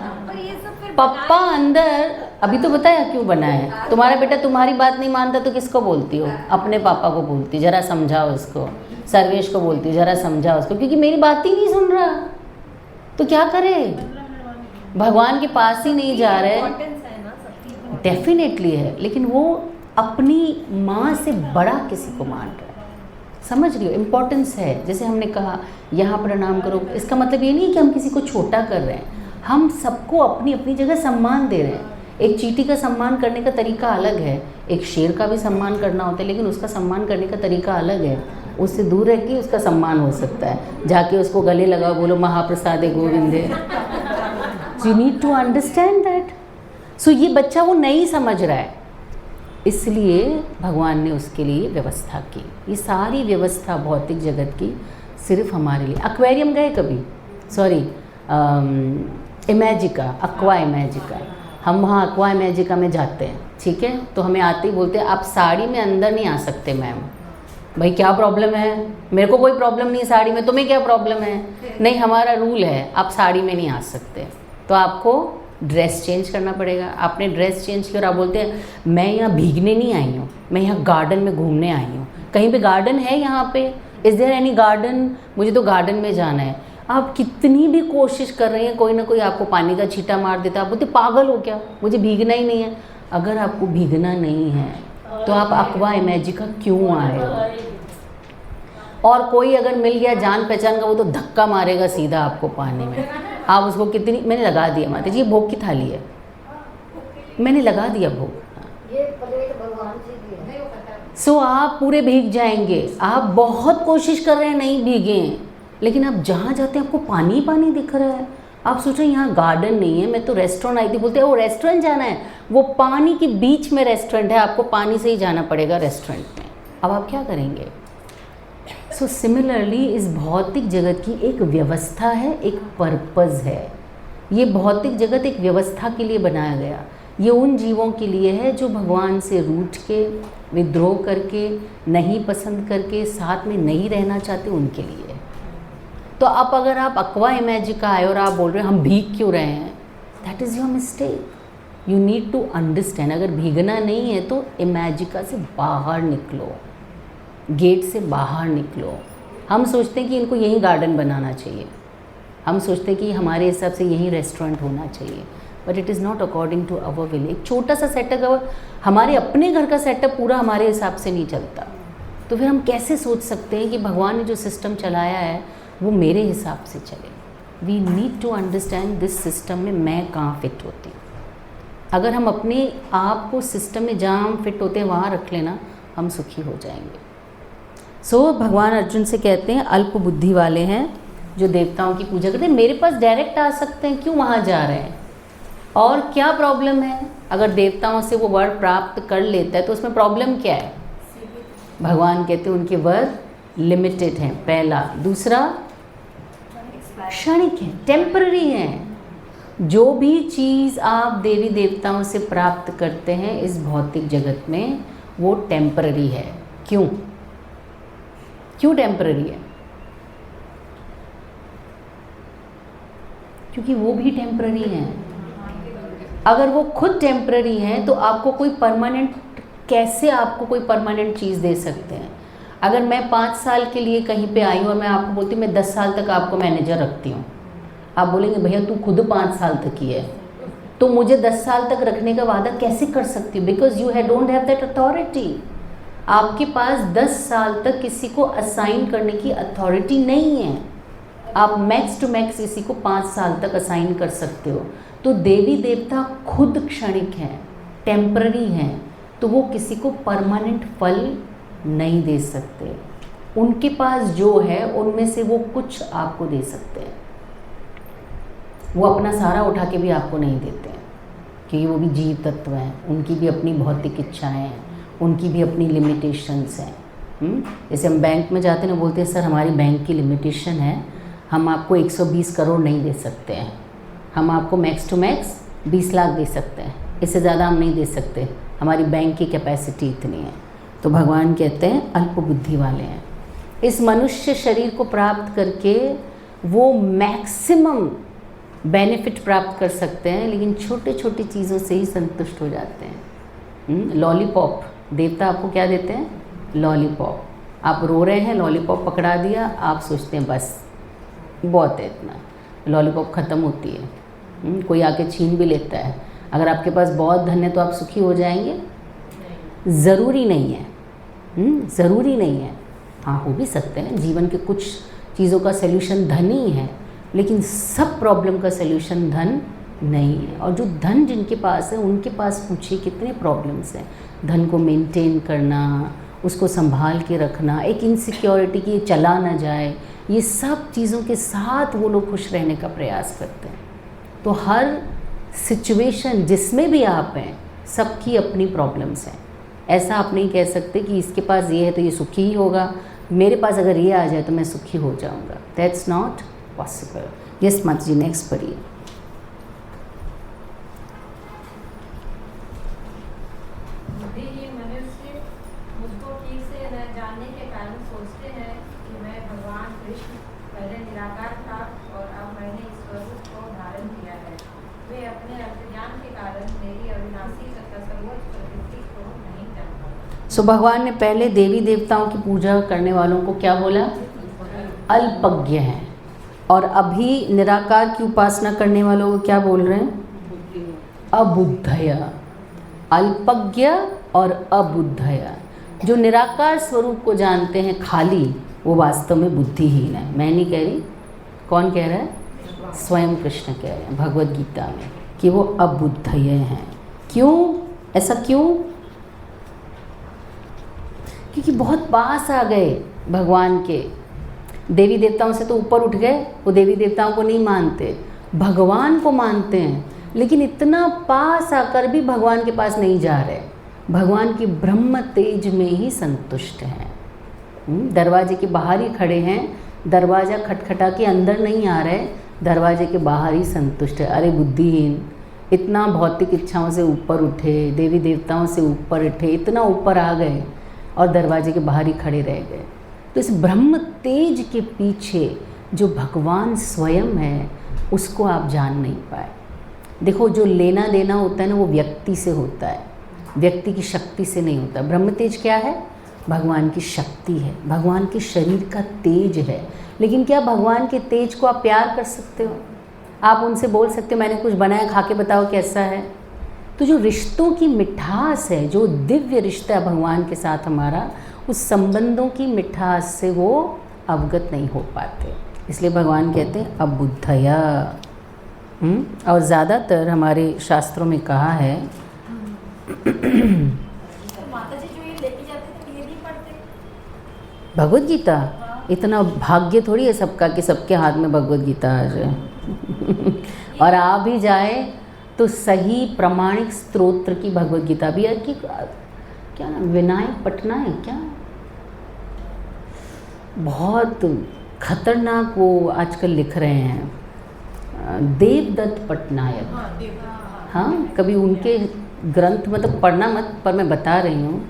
पप्पा अंदर, अभी तो बताया क्यों बना है। तुम्हारा बेटा तुम्हारी बात नहीं मानता तो किसको बोलती हो? अपने पापा को बोलती, जरा समझाओ इसको। सर्वेश को बोलती, जरा समझाओ उसको, क्योंकि मेरी बात ही नहीं सुन रहा तो क्या करे? भगवान के पास ही नहीं जा रहे। डेफिनेटली है, लेकिन वो अपनी माँ से बड़ा किसी को मान रहा है। समझ रही हो, इम्पोर्टेंस है। जैसे हमने कहा यहाँ प्रणाम करो, इसका मतलब ये नहीं है कि हम किसी को छोटा कर रहे हैं, हम सबको अपनी अपनी जगह सम्मान दे रहे हैं। एक चींटी का सम्मान करने का तरीका अलग है, एक शेर का भी सम्मान करना होता है, लेकिन उसका सम्मान करने का तरीका अलग है। उससे दूर रह के उसका सम्मान हो सकता है, जाके उसको गले लगाओ, बोलो महाप्रसादे गोविंदे। You need to understand that. सो ये बच्चा वो नहीं समझ रहा है, इसलिए भगवान ने उसके लिए व्यवस्था की। ये सारी व्यवस्था भौतिक जगत की सिर्फ हमारे लिए। एक्वेरियम गए कभी? Sorry, Imagica, aqua Imagica. हम वहाँ अक्वा इमेजिका में जाते हैं, ठीक है, तो हमें आते ही बोलते हैं आप साड़ी में अंदर नहीं आ सकते मैम। भाई क्या प्रॉब्लम है? मेरे को कोई प्रॉब्लम नहीं है साड़ी में, तुम्हें क्या प्रॉब्लम है? नहीं, हमारा रूल है आप साड़ी में नहीं आ सकते, तो आपको ड्रेस चेंज करना पड़ेगा। आपने ड्रेस चेंज किया और आप बोलते हैं मैं यहाँ भीगने नहीं आई हूँ, मैं यहाँ गार्डन में घूमने आई हूँ। कहीं पे गार्डन है यहाँ पे? Is there any garden? मुझे तो गार्डन में जाना है। आप कितनी भी कोशिश कर रहे हैं, कोई ना कोई आपको पानी का छींटा मार देता है, आप बोलते पागल हो क्या, मुझे भीगना ही नहीं है। अगर आपको भीगना नहीं है तो आप अक्वा इमेजिका क्यों आए हो? और कोई अगर मिल गया जान पहचान का, वो तो धक्का मारेगा सीधा आपको पानी में। आप उसको कितनी, मैंने लगा दिया माता जी, ये भोग की थाली है, मैंने लगा दिया भोग। ये प्लेट भगवान जी की है। सो आप पूरे भीग जाएंगे। आप बहुत कोशिश कर रहे हैं नहीं भीगे, लेकिन आप जहाँ जाते हैं आपको पानी ही पानी दिख रहा है। आप सोच रहे हैं यहाँ गार्डन नहीं है, मैं तो रेस्टोरेंट आई थी, बोलते हैं वो रेस्टोरेंट जाना है, वो पानी के बीच में रेस्टोरेंट है, आपको पानी से ही जाना पड़ेगा रेस्टोरेंट में। अब आप क्या करेंगे? सो सिमिलरली इस भौतिक जगत की एक व्यवस्था है, एक पर्पज़ है। ये भौतिक जगत एक व्यवस्था के लिए बनाया गया। ये उन जीवों के लिए है जो भगवान से रूठ के, विद्रोह करके, नहीं पसंद करके, साथ में नहीं रहना चाहते, उनके लिए। तो अब अगर आप अक्वा इमेजिका आए और आप बोल रहे हैं हम भीग क्यों रहे हैं, that is your mistake. You need to understand. अगर भीगना नहीं है तो इमेजिका से बाहर निकलो, गेट से बाहर निकलो। हम सोचते हैं कि इनको यहीं गार्डन बनाना चाहिए, हम सोचते हैं कि हमारे हिसाब से यहीं रेस्टोरेंट होना चाहिए, but it is not according to our will. एक छोटा सा सेटअप, हमारे अपने घर का सेटअप पूरा हमारे हिसाब से नहीं चलता, तो फिर हम कैसे सोच सकते हैं कि भगवान ने जो सिस्टम चलाया है वो मेरे हिसाब से चले? We need to understand this system में मैं कहाँ फिट होती हूँ। अगर हम अपने आप को सिस्टम में जहाँ हम फिट होते हैं वहाँ रख लेना, हम सुखी हो जाएंगे। सो भगवान अर्जुन से कहते हैं अल्प बुद्धि वाले हैं जो देवताओं की पूजा करते हैं, मेरे पास डायरेक्ट आ सकते हैं, क्यों वहाँ जा रहे हैं? और क्या प्रॉब्लम है? अगर देवताओं से वो वर प्राप्त कर लेता है तो उसमें प्रॉब्लम क्या है? भगवान कहते हैं उनके वर लिमिटेड हैं, पहला। दूसरा, क्षणिक है, टेम्पररी है। जो भी चीज़ आप देवी देवताओं से प्राप्त करते हैं इस भौतिक जगत में, वो टेम्पररी है। क्यों? क्यों टेम्पररी है? क्योंकि वो भी टेम्पररी हैं। अगर वो खुद टेम्पररी हैं तो आपको कोई परमानेंट, कैसे आपको कोई परमानेंट चीज़ दे सकते हैं? अगर मैं 5 साल के लिए कहीं पे आई हूँ और मैं आपको बोलती हूँ मैं 10 साल तक आपको मैनेजर रखती हूँ, आप बोलेंगे भैया तू खुद 5 साल तक ही है, तो मुझे 10 साल तक रखने का वादा कैसे कर सकती हूँ? Because you don't have that authority. आपके पास 10 साल तक किसी को असाइन करने की अथॉरिटी नहीं है। आप मैक्स टू मैक्स किसी को 5 साल तक असाइन कर सकते हो। तो देवी देवता खुद क्षणिक हैं, टेम्पररी हैं, तो वो किसी को परमानेंट फल नहीं दे सकते। उनके पास जो है उनमें से वो कुछ आपको दे सकते हैं, वो अपना सारा उठा के भी आपको नहीं देते हैं, क्योंकि वो भी जीव तत्व हैं, उनकी भी अपनी भौतिक इच्छाएं हैं, उनकी भी अपनी लिमिटेशंस हैं। जैसे हम बैंक में जाते हैं ना, बोलते हैं सर हमारी बैंक की लिमिटेशन है, हम आपको 120 करोड़ नहीं दे सकते हैं, हम आपको मैक्स टू मैक्स 20 लाख दे सकते हैं, इससे ज़्यादा हम नहीं दे सकते, हमारी बैंक की कैपेसिटी इतनी है। तो भगवान कहते हैं अल्प बुद्धि वाले हैं। इस मनुष्य शरीर को प्राप्त करके वो मैक्सिमम बेनिफिट प्राप्त कर सकते हैं, लेकिन छोटे छोटी चीज़ों से ही संतुष्ट हो जाते हैं। लॉलीपॉप, देवता आपको क्या देते हैं? लॉलीपॉप। आप रो रहे हैं, लॉलीपॉप पकड़ा दिया, आप सोचते हैं बस बहुत है इतना, लॉलीपॉप ख़त्म होती है। कोई आके छीन भी लेता है। अगर आपके पास बहुत धन है तो आप सुखी हो जाएंगे? ज़रूरी नहीं है, ज़रूरी नहीं है। हाँ, हो भी सकते हैं, जीवन के कुछ चीज़ों का सल्यूशन धन ही है, लेकिन सब प्रॉब्लम का सल्यूशन धन नहीं है। और जो धन जिनके पास है उनके पास पूछिए कितने प्रॉब्लम्स हैं। धन को मेंटेन करना, उसको संभाल के रखना, एक इनसिक्योरिटी की चला ना जाए, ये सब चीज़ों के साथ वो लोग खुश रहने का प्रयास करते हैं। तो हर सिचुएशन जिसमें भी आप हैं, सबकी अपनी प्रॉब्लम्स हैं। ऐसा आप नहीं कह सकते कि इसके पास ये है तो ये सुखी ही होगा, मेरे पास अगर ये आ जाए तो मैं सुखी हो जाऊंगा। That's not possible. यस माता जी, नेक्स्ट पढ़िए। बुद्धिहीन मनुष्य मुझको ठीक से न जानने के कारण सोचते हैं कि मैं भगवान कृष्ण पहले निराकार था और अब मैंने इस स्वरूप को धारण किया है। वे अपने अज्ञान के कारण मेरी अविनाशी तथा सर्वोच्च प्रकृति को नहीं जानते। सो भगवान ने पहले देवी देवताओं की पूजा करने वालों को क्या बोला? अल्पज्ञ हैं। और अभी निराकार की उपासना करने वालों को क्या बोल रहे हैं? अबुद्धया। अल्पज्ञ और अबुद्धया। जो निराकार स्वरूप को जानते हैं खाली, वो वास्तव में बुद्धिहीन है। मैं नहीं कह रही, कौन कह रहा है? स्वयं कृष्ण कह रहे हैं भगवद गीता में कि वो अबुद्धय हैं। क्यों? ऐसा क्यों? क्योंकि बहुत पास आ गए भगवान के। देवी देवताओं से तो ऊपर उठ गए, वो देवी देवताओं को नहीं मानते, भगवान को मानते हैं, लेकिन इतना पास आकर भी भगवान के पास नहीं जा रहे, भगवान की ब्रह्म तेज में ही संतुष्ट हैं। दरवाजे के बाहर ही खड़े हैं, दरवाज़ा खटखटा के अंदर नहीं आ रहे, दरवाजे के बाहर ही संतुष्ट है। अरे बुद्धिहीन, इतना भौतिक इच्छाओं से ऊपर उठे, देवी देवताओं से ऊपर उठे, इतना ऊपर आ गए और दरवाजे के बाहर ही खड़े रह गए। तो इस ब्रह्म तेज के पीछे जो भगवान स्वयं है, उसको आप जान नहीं पाए। देखो, जो लेना देना होता है ना, वो व्यक्ति से होता है, व्यक्ति की शक्ति से नहीं होता। ब्रह्म तेज क्या है? भगवान की शक्ति है, भगवान के शरीर का तेज है। लेकिन क्या भगवान के तेज को आप प्यार कर सकते हो? आप उनसे बोल सकते हो मैंने कुछ बनाया, खा के बताओ कैसा है? तो जो रिश्तों की मिठास है, जो दिव्य रिश्ता है भगवान के साथ हमारा, उस संबंधों की मिठास से वो अवगत नहीं हो पाते। इसलिए भगवान कहते हैं अबुद्धया। और ज़्यादातर हमारे शास्त्रों में कहा है माता जी जो ये लेके जाते थे ये नहीं पढ़ते भगवद गीता। इतना भाग्य थोड़ी है सबका कि सबके हाथ में भगवद गीता आ जाए और आ भी जाए तो सही प्रमाणिक स्तोत्र की भगवद गीता भी है। कि क्या नाम, विनायक पटनायक क्या, बहुत खतरनाक वो आजकल लिख रहे हैं, देवदत्त पटनायक। हाँ, कभी उनके ग्रंथ मतलब पढ़ना मत, पर मैं बता रही हूँ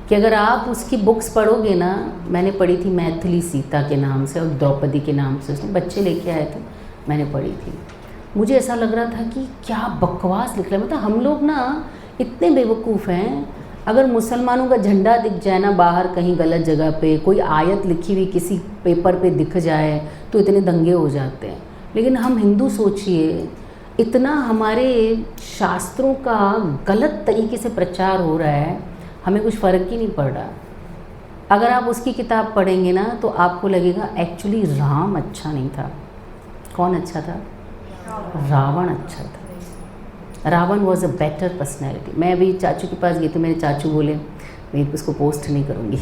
कि अगर आप उसकी बुक्स पढ़ोगे ना, मैंने पढ़ी थी मैथिली सीता के नाम से और द्रौपदी के नाम से, उसने बच्चे लेके आए थे, मैंने पढ़ी थी। मुझे ऐसा लग रहा था कि क्या बकवास लिख रहा है। मतलब हम लोग ना इतने बेवकूफ़ हैं, अगर मुसलमानों का झंडा दिख जाए ना बाहर कहीं गलत जगह पे, कोई आयत लिखी हुई किसी पेपर पे दिख जाए तो इतने दंगे हो जाते हैं। लेकिन हम हिंदू सोचिए, इतना हमारे शास्त्रों का गलत तरीके से प्रचार हो रहा है, हमें कुछ फ़र्क ही नहीं पड़ रहा। अगर आप उसकी किताब पढ़ेंगे ना तो आपको लगेगा एक्चुअली राम अच्छा नहीं था। कौन अच्छा था? रावण अच्छा था। Ravan was a better personality. मैं अभी चाचू के पास गई थी, मेरे चाचू बोले मैं उसको पोस्ट नहीं करूँगी